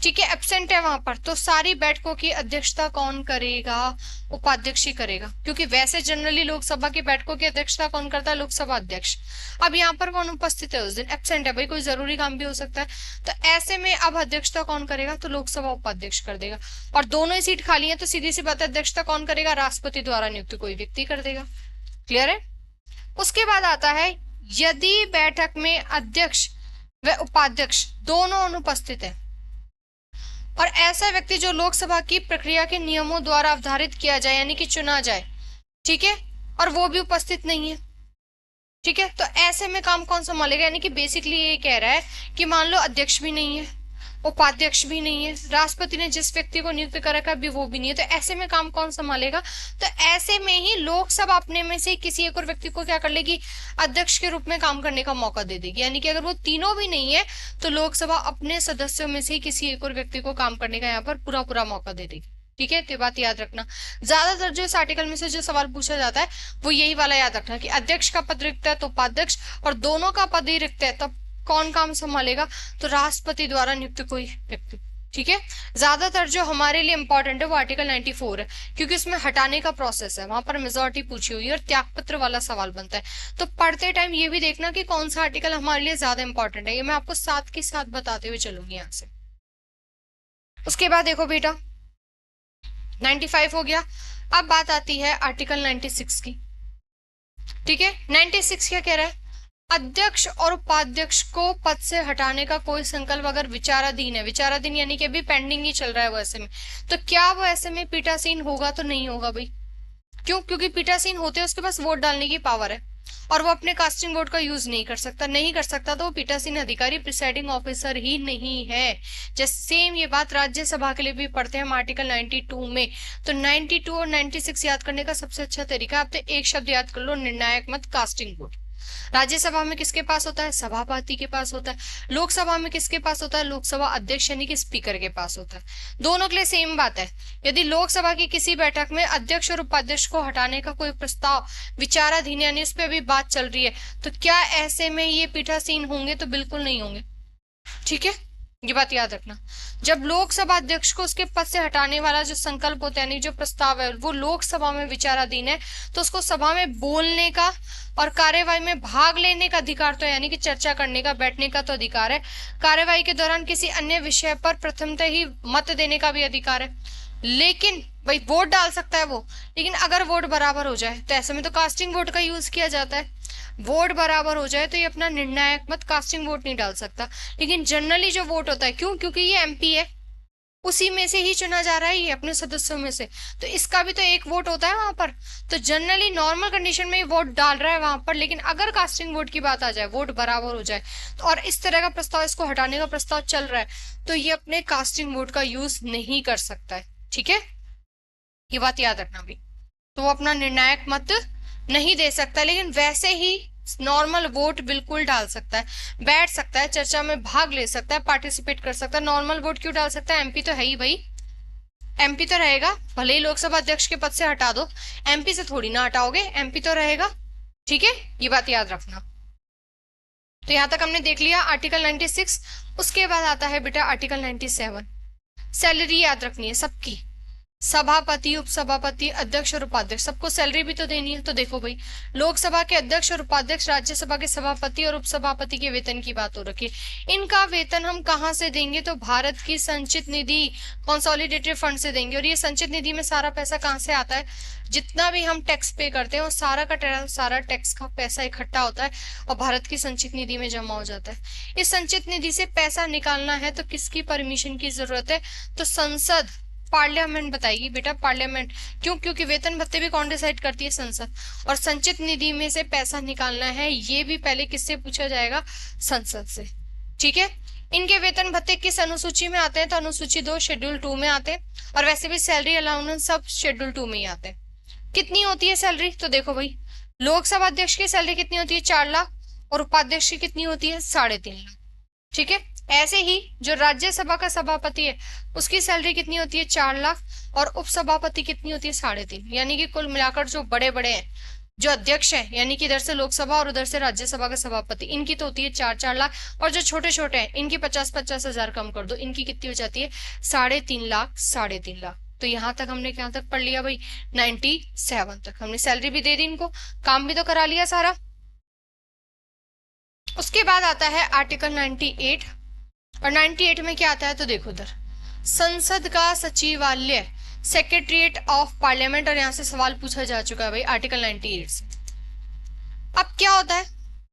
ठीक है, एब्सेंट है वहां पर, तो सारी बैठकों की अध्यक्षता कौन करेगा, उपाध्यक्ष ही करेगा, क्योंकि वैसे जनरली लोकसभा की बैठकों की अध्यक्षता कौन करता है, लोकसभा अध्यक्ष। अब यहाँ पर कौन उपस्थित है, उस दिन एब्सेंट है, भाई कोई जरूरी काम भी हो सकता है, तो ऐसे में अब अध्यक्षता कौन करेगा, तो लोकसभा उपाध्यक्ष कर देगा। और दोनों ही सीट खाली है तो सीधी सी बात है, अध्यक्षता कौन करेगा, राष्ट्रपति द्वारा नियुक्त कोई व्यक्ति कर देगा। क्लियर है। उसके बाद आता है यदि बैठक में अध्यक्ष व उपाध्यक्ष दोनों अनुपस्थित है और ऐसा व्यक्ति जो लोकसभा की प्रक्रिया के नियमों द्वारा अवधारित किया जाए यानी कि चुना जाए, ठीक है, और वो भी उपस्थित नहीं है, ठीक है, तो ऐसे में काम कौन संभालेगा, यानी कि बेसिकली ये कह रहा है कि मान लो अध्यक्ष भी नहीं है, उपाध्यक्ष भी नहीं है, राष्ट्रपति ने जिस व्यक्ति को नियुक्त कर रखा भी वो भी नहीं है, तो ऐसे में काम कौन संभालेगा, तो ऐसे में ही लोकसभा अपने में से किसी एक और व्यक्ति को क्या कर लेगी, अध्यक्ष के रूप में काम करने का मौका दे देगी। यानी कि अगर वो तीनों भी नहीं है तो लोकसभा अपने सदस्यों में से किसी एक और व्यक्ति को काम करने का यहाँ पर पूरा पूरा मौका दे देगी। ठीक है, तो बात याद रखना, ज्यादातर जो इस आर्टिकल में से जो सवाल पूछा जाता है वो यही वाला याद रखना कि अध्यक्ष का पद रिक्त है तो उपाध्यक्ष, और दोनों का पद ही रिक्त है तब कौन काम संभालेगा, तो राष्ट्रपति द्वारा नियुक्त कोई व्यक्ति। ठीक है, ज्यादातर जो हमारे लिए इंपॉर्टेंट है वो आर्टिकल 94 है, क्योंकि इसमें हटाने का प्रोसेस है, वहां पर मेजोरिटी पूछी हुई है और त्यागपत्र वाला सवाल बनता है। तो पढ़ते टाइम ये भी देखना कि कौन सा आर्टिकल हमारे लिए ज्यादा इंपॉर्टेंट है, ये मैं आपको साथ के साथ बताते हुए चलूंगी यहाँ से। उसके बाद देखो बेटा 95 हो गया, अब बात आती है आर्टिकल 96 की। ठीक है, 96 क्या कह रहा है, अध्यक्ष और उपाध्यक्ष को पद से हटाने का कोई संकल्प अगर विचाराधीन है, विचाराधीन यानी कि अभी पेंडिंग ही चल रहा है वो ऐसे में, तो क्या वो ऐसे में पीठासीन होगा, तो नहीं होगा भाई। क्यों, क्योंकि पीठासीन होते हैं उसके पास वोट डालने की पावर है और वो अपने कास्टिंग वोट का यूज नहीं कर सकता, नहीं कर सकता तो वो पीठासीन अधिकारी प्रिसाइडिंग ऑफिसर ही नहीं है। जैसे सेम ये बात राज्यसभा के लिए भी पढ़ते हैं हम आर्टिकल 92 में। तो 92 और 96 याद करने का सबसे अच्छा तरीका आप एक शब्द याद कर लो, निर्णायक मत, कास्टिंग वोट। राज्यसभा में किसके पास होता है, सभापति के पास होता है। लोकसभा में किसके पास होता है, लोकसभा अध्यक्ष यानी कि स्पीकर के पास होता है। दोनों के लिए सेम बात है, यदि लोकसभा की किसी बैठक में अध्यक्ष और उपाध्यक्ष को हटाने का कोई प्रस्ताव विचाराधीन यानी उस पर अभी बात चल रही है, तो क्या ऐसे में ये पीठासीन होंगे, तो बिल्कुल नहीं होंगे। ठीक है, ये बात याद रखना, जब लोकसभा अध्यक्ष को उसके पद से हटाने वाला जो संकल्प होता है यानी जो प्रस्ताव है वो लोकसभा में विचाराधीन है, तो उसको सभा में बोलने का और कार्यवाही में भाग लेने का अधिकार तो यानी कि चर्चा करने का, बैठने का तो अधिकार है। कार्यवाही के दौरान किसी अन्य विषय पर प्रथमतः ही मत देने का भी अधिकार है। लेकिन भाई वोट डाल सकता है वो, लेकिन अगर वोट बराबर हो जाए तो ऐसे में तो कास्टिंग वोट का यूज किया जाता है। वोट बराबर हो जाए तो ये अपना निर्णायक मत, कास्टिंग वोट नहीं डाल सकता। लेकिन जनरली जो वोट होता है, क्यों, क्योंकि ये एमपी है, उसी में से ही चुना जा रहा है ये, अपने सदस्यों में से। तो इसका भी तो एक वोट होता है वहां पर। तो जनरली नॉर्मल कंडीशन में ये वोट डाल रहा है वहां पर, लेकिन अगर कास्टिंग वोट की बात आ जाए, वोट बराबर हो जाए, तो और इस तरह का प्रस्ताव, इसको हटाने का प्रस्ताव चल रहा है, तो ये अपने कास्टिंग वोट का यूज नहीं कर सकता है। ठीक है, ये बात याद रखना भी। तो वो अपना निर्णायक मत नहीं दे सकता, लेकिन वैसे ही नॉर्मल वोट बिल्कुल डाल सकता है, बैठ सकता है, चर्चा में भाग ले सकता है, पार्टिसिपेट कर सकता है। नॉर्मल वोट क्यों डाल सकता है? एमपी तो है ही भाई, एमपी तो रहेगा, भले ही लोकसभा अध्यक्ष के पद से हटा दो, एमपी से थोड़ी ना हटाओगे, एमपी तो रहेगा। ठीक है, ये बात याद रखना। तो यहां तक हमने देख लिया आर्टिकल 96। उसके बाद आता है बेटा आर्टिकल 97। सैलरी याद रखनी है सबकी, सभापति, उपसभापति, अध्यक्ष और उपाध्यक्ष, सबको सैलरी भी तो देनी है। तो देखो भाई, लोकसभा के अध्यक्ष और उपाध्यक्ष, राज्यसभा के सभापति और उपसभापति के वेतन की बात हो रखी है। इनका वेतन हम कहाँ से देंगे? तो भारत की संचित निधि, कंसोलिडेटेड फंड से देंगे। और ये संचित निधि में सारा पैसा कहाँ से आता है? जितना भी हम टैक्स पे करते हैं वो सारा का सारा टैक्स का पैसा इकट्ठा होता है और भारत की संचित निधि में जमा हो जाता है। इस संचित निधि से पैसा निकालना है तो किसकी परमिशन की जरूरत है? तो संसद, पार्लियामेंट बताएगी बेटा, पार्लियामेंट। क्यों? क्योंकि वेतन भत्ते भी कौन डिसाइड करती है? संसद। और संचित निधि में से पैसा निकालना है, ये भी पहले किससे पूछा जाएगा? संसद से। ठीक है, इनके वेतन भत्ते किस अनुसूची में आते हैं? तो अनुसूची 2 शेड्यूल 2 में आते हैं। और वैसे भी सैलरी अलाउंस सब शेड्यूल 2 में ही आते हैं। कितनी होती है सैलरी? तो देखो भाई, लोकसभा अध्यक्ष की सैलरी कितनी होती है? 4 लाख। और उपाध्यक्ष की कितनी होती है? 3.5 लाख। ठीक है, ऐसे ही जो राज्यसभा का सभापति है उसकी सैलरी कितनी होती है? 4 लाख। और उपसभापति कितनी होती है? 3.5। यानी कि कुल मिलाकर जो बड़े बड़े हैं, जो अध्यक्ष हैं, यानी कि इधर से लोकसभा और उधर से राज्यसभा का सभापति, इनकी तो होती है 4-4 लाख। और जो छोटे छोटे हैं इनकी 50-50 हजार कम कर दो, इनकी कितनी हो जाती है? 3.5 लाख, 3.5 लाख। तो यहां तक हमने क्या तक पढ़ लिया भाई? 97 तक हमने सैलरी भी दे दी इनको, काम भी तो करा लिया सारा। उसके बाद आता है आर्टिकल 98। और 98 में क्या आता है? तो देखो उधर, संसद का सचिवालय, सेक्रेटरीट ऑफ पार्लियामेंट। और यहां से सवाल पूछा जा चुका है भाई आर्टिकल 98 से। अब क्या होता है?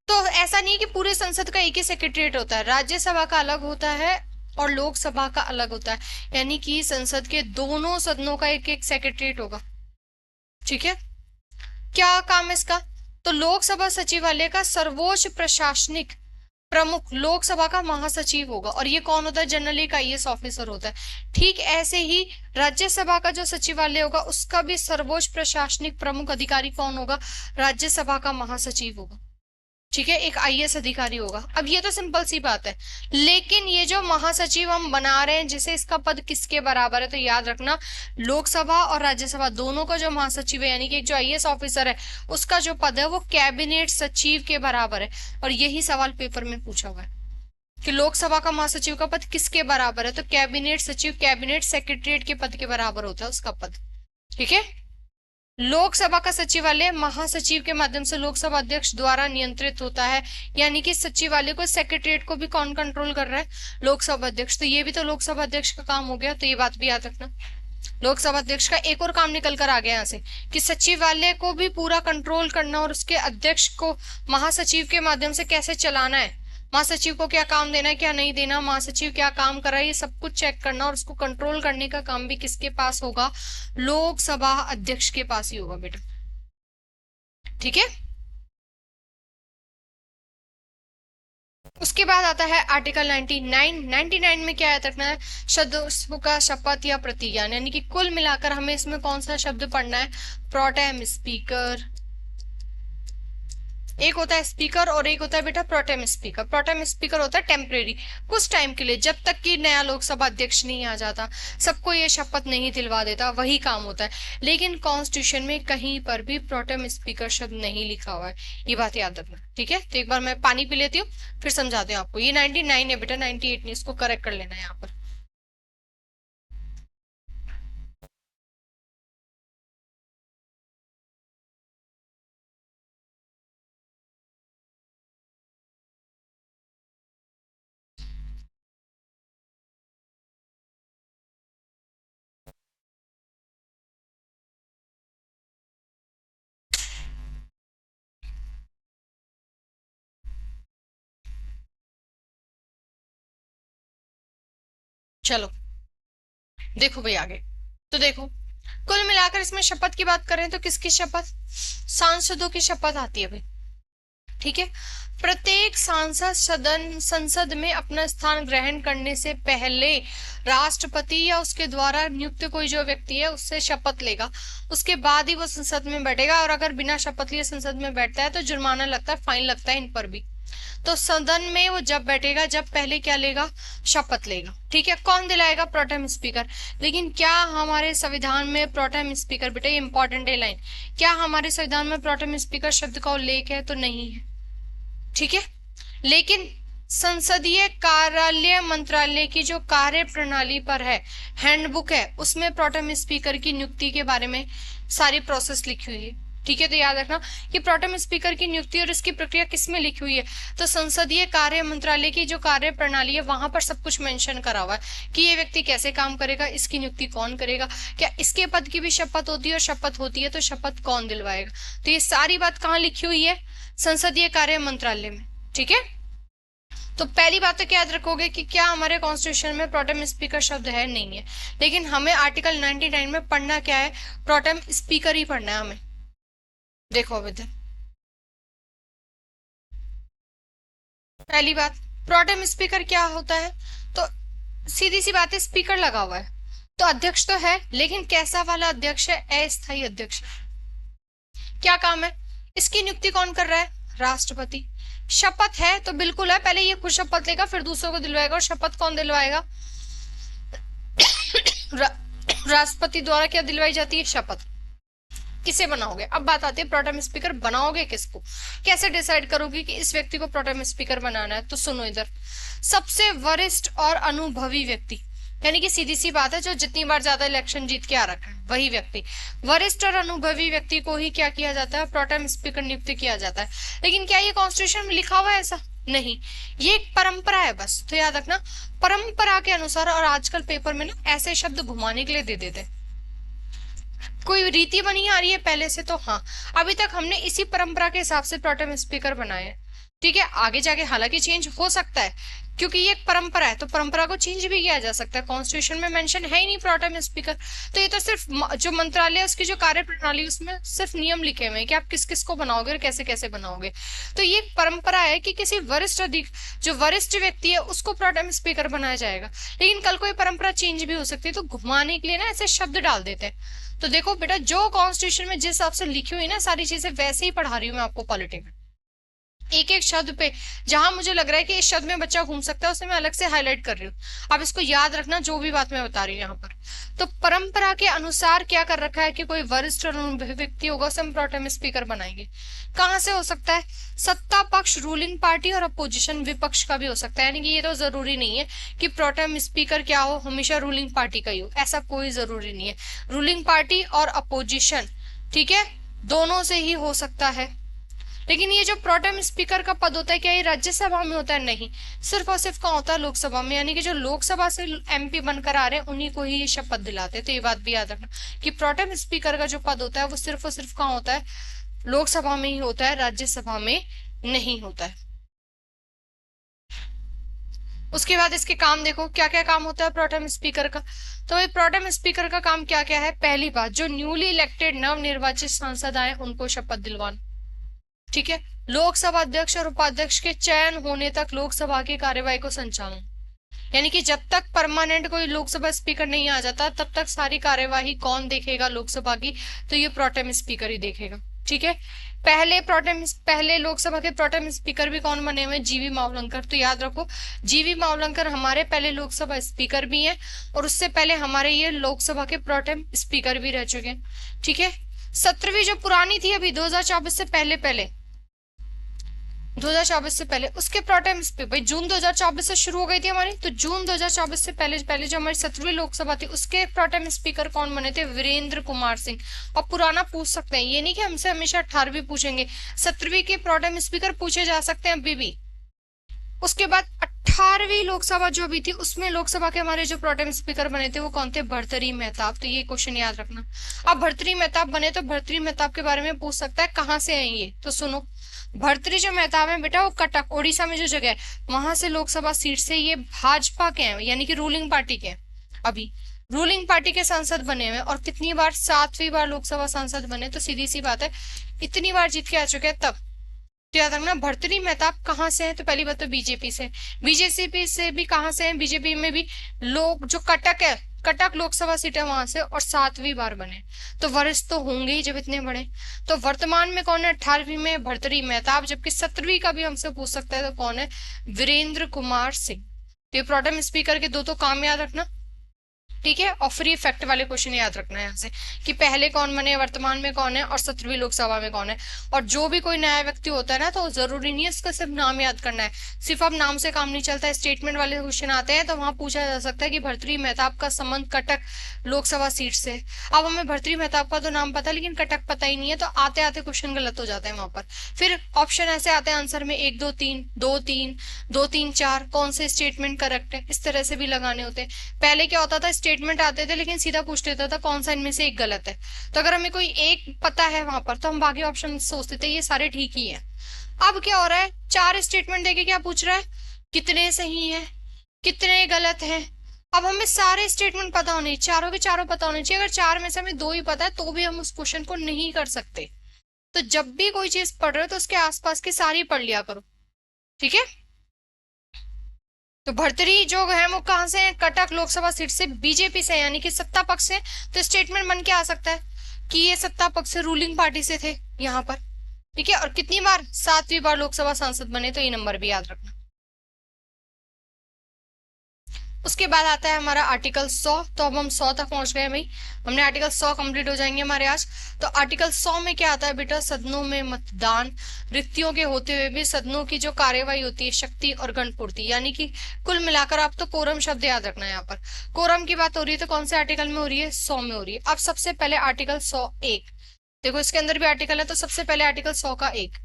तो ऐसा नहीं है कि पूरे संसद का एक ही सेक्रेटरीट होता है, राज्यसभा का अलग होता है और लोकसभा का अलग होता है। यानी कि संसद के दोनों सदनों का एक एक सेक्रेटरीट होगा। ठीक है, क्या काम है इसका? तो लोकसभा सचिवालय का सर्वोच्च प्रशासनिक प्रमुख लोकसभा का महासचिव होगा। और ये कौन होता है? जनरली एक आईएएस ऑफिसर होता है। ठीक ऐसे ही राज्यसभा का जो सचिवालय होगा उसका भी सर्वोच्च प्रशासनिक प्रमुख अधिकारी कौन होगा? राज्यसभा का महासचिव होगा। ठीक है, एक आईएएस अधिकारी होगा। अब ये तो सिंपल सी बात है, लेकिन ये जो महासचिव हम बना रहे हैं, जिसे इसका पद किसके बराबर है? तो याद रखना, लोकसभा और राज्यसभा दोनों का जो महासचिव है, यानी कि एक जो आईएएस ऑफिसर है, उसका जो पद है वो कैबिनेट सचिव के बराबर है। और यही सवाल पेपर में पूछा हुआ है कि लोकसभा का महासचिव का पद किसके बराबर है? तो कैबिनेट सचिव, कैबिनेट सेक्रेटरीट के पद के बराबर होता है उसका पद। ठीक है, लोकसभा का सचिवालय महासचिव के माध्यम से लोकसभा अध्यक्ष द्वारा नियंत्रित होता है। यानी कि सचिवालय को, सेक्रेटरीट को भी कौन कंट्रोल कर रहा है? लोकसभा अध्यक्ष। तो ये भी तो लोकसभा अध्यक्ष का काम हो गया, तो ये बात भी याद रखना। लोकसभा अध्यक्ष का एक और काम निकल कर आ गया यहाँ से कि सचिवालय को भी पूरा कंट्रोल करना और उसके अध्यक्ष को महासचिव के माध्यम से कैसे चलाना है, महासचिव को क्या काम देना है, क्या नहीं देना, महासचिव क्या काम कर रहा है, ये सब कुछ चेक करना और उसको कंट्रोल करने का काम भी किसके पास होगा? लोकसभा अध्यक्ष के पास ही होगा बेटा। ठीक है, उसके बाद आता है आर्टिकल 99। 99 में क्या याद रखना है? सदस्यों का शपथ या प्रतिज्ञा। यानी कि कुल मिलाकर हमें इसमें कौन सा शब्द पढ़ना है? Pro tem speaker. एक होता है स्पीकर और एक होता है बेटा प्रोटेम स्पीकर। प्रोटेम स्पीकर होता है टेम्परेरी, कुछ टाइम के लिए, जब तक कि नया लोकसभा अध्यक्ष नहीं आ जाता, सबको ये शपथ नहीं दिलवा देता, वही काम होता है। लेकिन कॉन्स्टिट्यूशन में कहीं पर भी प्रोटेम स्पीकर शब्द नहीं लिखा हुआ है, ये बात याद रखना। ठीक है, तो एक बार मैं पानी पी लेती हूँ, फिर समझाती हूँ आपको। ये 99 है बेटा, 98 नहीं, इसको करेक्ट कर लेना है यहाँ पर। चलो, देखो भाई आगे, तो देखो कुल मिलाकर इसमें शपथ की बात करें तो किसकी शपथ, सांसदों की शपथ आती है भाई, ठीक है। प्रत्येक सांसद सदन संसद में अपना स्थान ग्रहण करने से पहले राष्ट्रपति या उसके द्वारा नियुक्त कोई जो व्यक्ति है उससे शपथ लेगा, उसके बाद ही वो संसद में बैठेगा। और अगर बिना शपथ लिए संसद में बैठता है तो जुर्माना लगता है, फाइन लगता है इन पर भी। तो सदन में वो जब बैठेगा जब पहले क्या लेगा, शपथ लेगा, ठीक है। कौन दिलाएगा, प्रोटेम स्पीकर। लेकिन क्या हमारे संविधान में प्रोटेम स्पीकर, बेटा ये इंपॉर्टेंट है लाइन, क्या हमारे संविधान में प्रोटेम स्पीकर शब्द का उल्लेख है, तो नहीं है, ठीक है। लेकिन संसदीय कार्यालय मंत्रालय की जो कार्य प्रणाली पर है, हैंडबुक है, उसमें प्रोटेम स्पीकर की नियुक्ति के बारे में सारी प्रोसेस लिखी हुई है, ठीक है। तो याद रखना कि प्रोटेम स्पीकर की नियुक्ति और इसकी प्रक्रिया किसमें लिखी हुई है, तो संसदीय कार्य मंत्रालय की जो कार्य प्रणाली है वहां पर सब कुछ मेंशन करा हुआ है कि ये व्यक्ति कैसे काम करेगा, इसकी नियुक्ति कौन करेगा, क्या इसके पद की भी शपथ होती है, और शपथ होती है तो शपथ कौन दिलवाएगा। तो ये सारी बात कहाँ लिखी हुई है, संसदीय कार्य मंत्रालय में, ठीक है। तो पहली बात तो क्या याद रखोगे कि क्या हमारे कॉन्स्टिट्यूशन में प्रोटेम स्पीकर शब्द है, नहीं है। लेकिन हमें आर्टिकल 99 में पढ़ना क्या है, प्रोटेम स्पीकर ही पढ़ना है हमें। देखो अब इधर पहली बात, प्रोटेम स्पीकर क्या होता है, तो सीधी सी बात है, स्पीकर लगा हुआ है तो अध्यक्ष तो है, लेकिन कैसा वाला अध्यक्ष है, अस्थायी अध्यक्ष। क्या काम है, इसकी नियुक्ति कौन कर रहा है, राष्ट्रपति। शपथ है तो बिल्कुल है, पहले ये खुद शपथ लेगा फिर दूसरों को दिलवाएगा, और शपथ कौन दिलवाएगा, राष्ट्रपति द्वारा क्या दिलवाई जाती है, शपथ। किसे बनाओगे, अब बात आती है प्रोटेम स्पीकर बनाओगे किसको, कैसे डिसाइड करोगे कि इस व्यक्ति को प्रोटेम स्पीकर बनाना है। तो सुनो इधर, सबसे वरिष्ठ और अनुभवी व्यक्ति, यानी कि सीधी सी बात है जो जितनी बार ज्यादा इलेक्शन जीत के आ रखा है वही व्यक्ति, वरिष्ठ और अनुभवी व्यक्ति को ही क्या किया जाता है, प्रोटेम स्पीकर नियुक्त किया जाता है। लेकिन क्या ये कॉन्स्टिट्यूशन में लिखा हुआ है ऐसा, नहीं, ये एक परंपरा है बस। तो याद रखना परंपरा के अनुसार, और आजकल पेपर में ना ऐसे शब्द घुमाने के लिए दे देते, कोई रीति बनी आ रही है पहले से, तो हाँ अभी तक हमने इसी परंपरा के हिसाब से प्रोटेम स्पीकर बनाए हैं, ठीक है। आगे जाके हालांकि चेंज हो सकता है क्योंकि ये एक परंपरा है, तो परंपरा को चेंज भी किया जा सकता है। कॉन्स्टिट्यूशन में मेंशन है ही नहीं प्रोटेम स्पीकर, तो ये तो सिर्फ जो मंत्रालय है उसकी जो कार्य प्रणाली उसमें सिर्फ नियम लिखे हुए हैं कि आप किस किस को बनाओगे और कैसे कैसे बनाओगे। तो ये एक परंपरा है कि किसी जो वरिष्ठ व्यक्ति है उसको प्रोटेम स्पीकर बनाया जाएगा। लेकिन कल कोई परंपरा चेंज भी हो सकती है, तो घुमाने के लिए ना ऐसे शब्द डाल देते हैं। तो देखो बेटा जो कॉन्स्टिट्यूशन में जिस हिसाब से लिखी हुई ना सारी चीजें वैसे ही पढ़ा रही हूँ मैं आपको पॉलिटी में, एक एक शब्द पे जहां मुझे लग रहा है कि इस शब्द में बच्चा घूम सकता है उसे मैं अलग से हाईलाइट कर रही हूँ। अब इसको याद रखना जो भी बात मैं बता रही हूँ यहाँ पर। तो परंपरा के अनुसार क्या कर रखा है कि कोई वरिष्ठ और अनुभवी व्यक्ति होगा उसे हम प्रोटेम स्पीकर बनाएंगे। कहाँ से हो सकता है, सत्ता पक्ष रूलिंग पार्टी और अपोजिशन विपक्ष का भी हो सकता है, यानी कि ये तो जरूरी नहीं है कि प्रोटेम स्पीकर क्या हो हमेशा रूलिंग पार्टी का ही हो, ऐसा कोई जरूरी नहीं है। रूलिंग पार्टी और अपोजिशन, ठीक है, दोनों से ही हो सकता है। लेकिन ये जो प्रोटेम स्पीकर का पद होता है क्या ये राज्यसभा में होता है, नहीं, सिर्फ और सिर्फ कहाँ होता है, लोकसभा में। यानी कि जो लोकसभा से एमपी बनकर आ रहे हैं उन्हीं को ही ये शपथ दिलाते हैं। तो ये बात भी याद रखना कि प्रोटेम स्पीकर का जो पद होता है वो सिर्फ और सिर्फ कहाँ होता है, लोकसभा में ही होता है, राज्यसभा में नहीं होता है। उसके बाद इसके काम देखो क्या क्या काम होता है प्रोटेम स्पीकर का। तो ये प्रोटेम स्पीकर का काम क्या क्या है, पहली बात जो न्यूली इलेक्टेड नव निर्वाचित सांसद आए उनको शपथ दिलवाना, ठीक है। लोकसभा अध्यक्ष और उपाध्यक्ष के चयन होने तक लोकसभा की कार्यवाही को संचालन, यानी कि जब तक परमानेंट कोई लोकसभा स्पीकर नहीं आ जाता तब तक सारी कार्यवाही कौन देखेगा लोकसभा की, तो ये प्रोटेम स्पीकर ही देखेगा, ठीक है। पहले लोकसभा के प्रोटेम स्पीकर भी कौन बने हुए, जीवी मावलंकर। तो याद रखो जीवी मावलंकर हमारे पहले लोकसभा स्पीकर भी हैं और उससे पहले हमारे ये लोकसभा के प्रोटेम स्पीकर भी रह चुके हैं, ठीक है। 17वीं जो पुरानी थी अभी 2024 से पहले 2024 से पहले उसके प्रोटेम भाई जून 2024 से शुरू हो गई थी हमारी, तो जून 2024 से पहले जो हमारी 17वीं लोकसभा थी उसके प्रोटेम स्पीकर कौन बने थे, वीरेंद्र कुमार सिंह। और पुराना पूछ सकते हैं, ये नहीं कि हमसे हमेशा 18वीं पूछेंगे, 17वीं के प्रोटेम स्पीकर पूछे जा सकते हैं अभी भी। उसके बाद 18वीं लोकसभा जो भी थी उसमें लोकसभा के हमारे जो प्रोटेम स्पीकर बने थे वो कौन थे, भर्तृहरि मेहताब। तो ये क्वेश्चन याद रखना। अब भर्तृहरि मेहताब बने तो भर्तृहरि मेहताब के बारे में पूछ सकता है कहाँ से आए ये, तो सुनो भर्तृहरि जो मेहताब है बेटा वो कटक ओडिशा में जो जगह है वहां से लोकसभा सीट से ये भाजपा के हैं, यानी कि रूलिंग पार्टी के हैं। अभी रूलिंग पार्टी के सांसद बने हुए और कितनी बार, 7वीं बार लोकसभा सांसद बने, तो सीधी सी बात है इतनी बार जीत के आ चुके हैं तब। तो याद रखना भर्तृहरि मेहताब कहाँ से है, तो पहली बात तो बीजेपी से, बीजेपी से भी कहाँ से है, बीजेपी में भी लोग जो कटक है, कटक लोकसभा सीट है वहां से, और 7वीं बार बने, तो वरिष्ठ तो होंगे ही जब इतने बड़े। तो वर्तमान में कौन है, 18वीं में भर्तृहरि मेहताब, जबकि 17वीं का भी हमसे पूछ सकता है तो कौन है, वीरेंद्र कुमार सिंह। तो ये प्रोटेम स्पीकर के दो तो काम याद रखना, ठीक है। और फ्री फैक्ट वाले क्वेश्चन याद रखना है यहाँ से कि पहले कौन बने, वर्तमान में कौन है, और 17वीं लोकसभा में कौन है। और जो भी कोई नया व्यक्ति होता है ना, तो जरूरी नहीं है इसका सिर्फ नाम याद करना है, सिर्फ अब नाम से काम नहीं चलता है। स्टेटमेंट वाले क्वेश्चन आते हैं तो वहां पूछा जा सकता है कि भर्तृहरि मेहताब का संबंध कटक लोकसभा सीट से। अब हमें भर्तृहरि मेहताब का तो नाम पता है लेकिन कटक पता ही नहीं है, तो आते आते क्वेश्चन गलत हो जाते हैं वहां पर। फिर ऑप्शन ऐसे आते हैं आंसर में 1 2 3 2 3 2 3 4, कौन से स्टेटमेंट करेक्ट है, इस तरह से भी लगाने होते हैं। पहले क्या होता था, स्टेटमेंट आते थे लेकिन सीधा पूछ लेता था कौन सा इनमें से एक गलत है, तो अगर हमें कोई एक पता है वहां पर तो हम बाकी ऑप्शन सोचते थे ये सारे ठीक ही है। अब क्या हो रहा है, 4 स्टेटमेंट देके क्या पूछ रहा है, कितने सही है, कितने गलत है। अब हमें सारे स्टेटमेंट पता होने, चारों के चारों पता होने चाहिए। अगर 4 में से हमें 2 ही पता है तो भी हम उस क्वेश्चन को नहीं कर सकते। तो जब भी कोई चीज पढ़ रहे हो तो उसके आसपास की सारी पढ़ लिया करो, ठीक है। तो भर्तृहरि जो है वो कहां से है, कटक लोकसभा सीट से, बीजेपी से, यानी कि सत्ता पक्ष से। तो स्टेटमेंट बन के आ सकता है कि ये सत्ता पक्ष से, रूलिंग पार्टी से थे यहाँ पर, ठीक है। और कितनी बार, 7वीं बार लोकसभा सांसद बने, तो ये नंबर भी याद रखना। उसके बाद आता है हमारा आर्टिकल 100। तो अब हम 100 तक पहुंच गए भाई, हमने आर्टिकल 100 कंप्लीट हो जाएंगे हमारे आज। तो आर्टिकल 100 में क्या आता है बेटा, सदनों में मतदान, रिक्तियों के होते हुए भी सदनों की जो कार्यवाही होती है, शक्ति और गणपूर्ति, यानी कि कुल मिलाकर आप तो कोरम शब्द याद रखना है यहाँ पर। कोरम की बात हो रही है तो कौन से आर्टिकल में हो रही है, 100 में हो रही है। अब सबसे पहले आर्टिकल 101, देखो इसके अंदर भी आर्टिकल है, तो सबसे पहले आर्टिकल 100 का 1,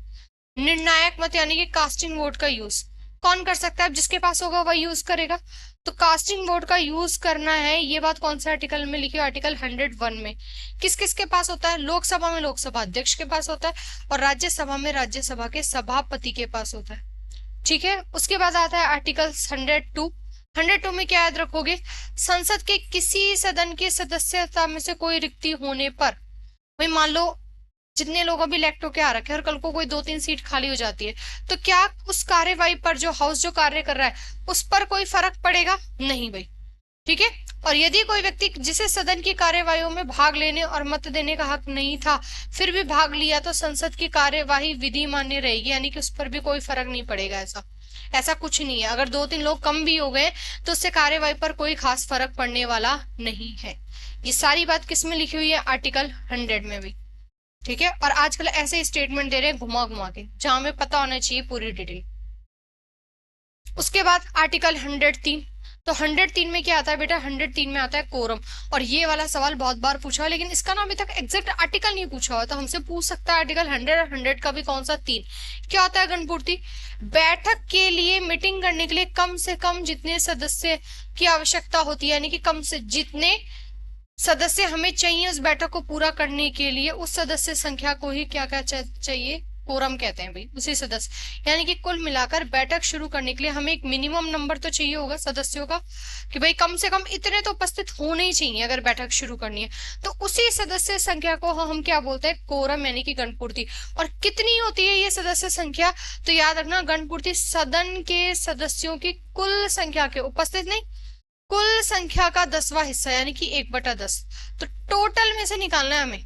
निर्णायक मत यानी कि कास्टिंग वोट का यूज कौन कर सकता है, जिसके पास होगा वही यूज करेगा। तो कास्टिंग वोट का यूज करना है, ये बात कौन से आर्टिकल में लिखी है, आर्टिकल 101 में। किस किस के पास होता है, लोकसभा में लोकसभा अध्यक्ष के पास होता है, और राज्यसभा में राज्यसभा के सभापति के पास होता है, ठीक है। उसके बाद आता है आर्टिकल 102। 102 में क्या याद रखोगे, संसद के किसी सदन की सदस्यता में से कोई रिक्ति होने पर, भाई मान लो जितने लोग अभी इलेक्ट होके आ रखे हैं और कल को कोई 2-3 सीट खाली हो जाती है, तो क्या उस कार्यवाही पर, जो हाउस जो कार्य कर रहा है उस पर कोई फर्क पड़ेगा, नहीं भाई, ठीक है। और यदि कोई व्यक्ति जिसे सदन की कार्यवाही में भाग लेने और मत देने का हक नहीं था फिर भी भाग लिया, तो संसद की कार्यवाही विधि मान्य रहेगी, यानी कि उस पर भी कोई फर्क नहीं पड़ेगा। ऐसा कुछ नहीं है, अगर 2-3 लोग कम भी हो गए तो उससे कार्यवाही पर कोई खास फर्क पड़ने वाला नहीं है। ये सारी बात किस में लिखी हुई है, आर्टिकल 100 में भी, ठीक है। और आजकल ऐसे स्टेटमेंट दे रहे हैं घुमा घुमा के, जहां हमें पता होना चाहिए पूरी डिटेल। उसके बाद आर्टिकल 103। तो 103 में क्या आता है बेटा, 103 में आता है कोरम। और ये वाला सवाल बहुत बार पूछा है लेकिन इसका ना अभी तक एग्जैक्ट आर्टिकल नहीं पूछा हुआ, तो हमसे पूछ सकता है आर्टिकल 100 और 100 का भी कौन सा 3। क्या होता है, गणपूर्ति, बैठक के लिए, मीटिंग करने के लिए कम से कम जितने सदस्य की आवश्यकता होती है, यानी कि कम से जितने सदस्य हमें चाहिए उस बैठक को पूरा करने के लिए, उस सदस्य संख्या को ही क्या क्या चाहिए, कोरम कहते हैं भाई, उसी सदस्य। यानी कि कुल मिलाकर बैठक शुरू करने के लिए हमें एक मिनिमम नंबर तो चाहिए होगा सदस्यों का, कि भाई कम से कम इतने तो उपस्थित होने ही चाहिए अगर बैठक शुरू करनी है। तो उसी सदस्य संख्या को हम क्या बोलते हैं, कोरम, यानी कि गणपूर्ति। और कितनी होती है ये सदस्य संख्या, तो याद रखना गणपूर्ति सदन के सदस्यों की कुल संख्या के, उपस्थित नहीं, कुल संख्या का 10वां हिस्सा, यानी कि 1/10। तो टोटल में से निकालना है हमें,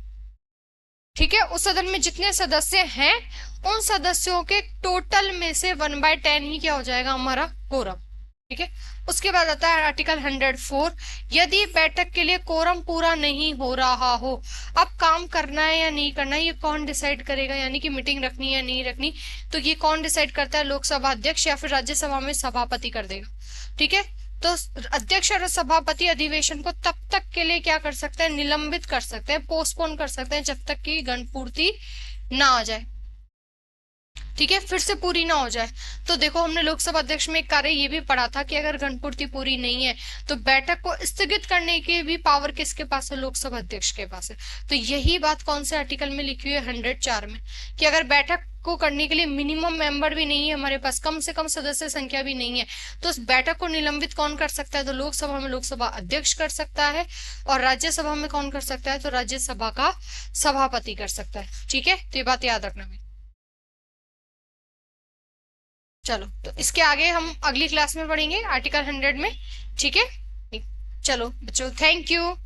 ठीक है। उस सदन में जितने सदस्य हैं उन सदस्यों के टोटल में से 1/10 ही क्या हो जाएगा, हमारा कोरम, ठीक है। उसके बाद आता है आर्टिकल 104। यदि बैठक के लिए कोरम पूरा नहीं हो रहा हो, अब काम करना है या नहीं करना है ये कौन डिसाइड करेगा, यानी कि मीटिंग रखनी है या नहीं रखनी, तो ये कौन डिसाइड करता है, लोकसभा अध्यक्ष या फिर राज्यसभा में सभापति कर देगा, ठीक है। तो अध्यक्ष और सभापति अधिवेशन को तब तक के लिए क्या कर सकते हैं, निलंबित कर सकते हैं, पोस्टपोन कर सकते हैं, जब तक कि गणपूर्ति ना आ जाए, ठीक है, फिर से पूरी ना हो जाए। तो देखो हमने लोकसभा अध्यक्ष में एक कार्य ये भी पढ़ा था कि अगर गणपूर्ति पूरी नहीं है तो बैठक को स्थगित करने की भी पावर किसके पास है, लोकसभा अध्यक्ष के पास है। तो यही बात कौन से आर्टिकल में लिखी हुई है, 104 में, कि अगर बैठक को करने के लिए मिनिमम मेंबर भी नहीं है हमारे पास, कम से कम सदस्य संख्या भी नहीं है, तो उस बैठक को निलंबित कौन कर सकता है? तो लोकसभा में लोकसभा अध्यक्ष कर सकता है, और राज्यसभा में कौन कर सकता है? तो राज्यसभा का सभापति कर सकता है। ठीक है, तो ये बात याद रखना है। चलो, तो इसके आगे हम अगली क्लास में पढ़ेंगे आर्टिकल 100 में। ठीक है, चलो बच्चों, थैंक यू।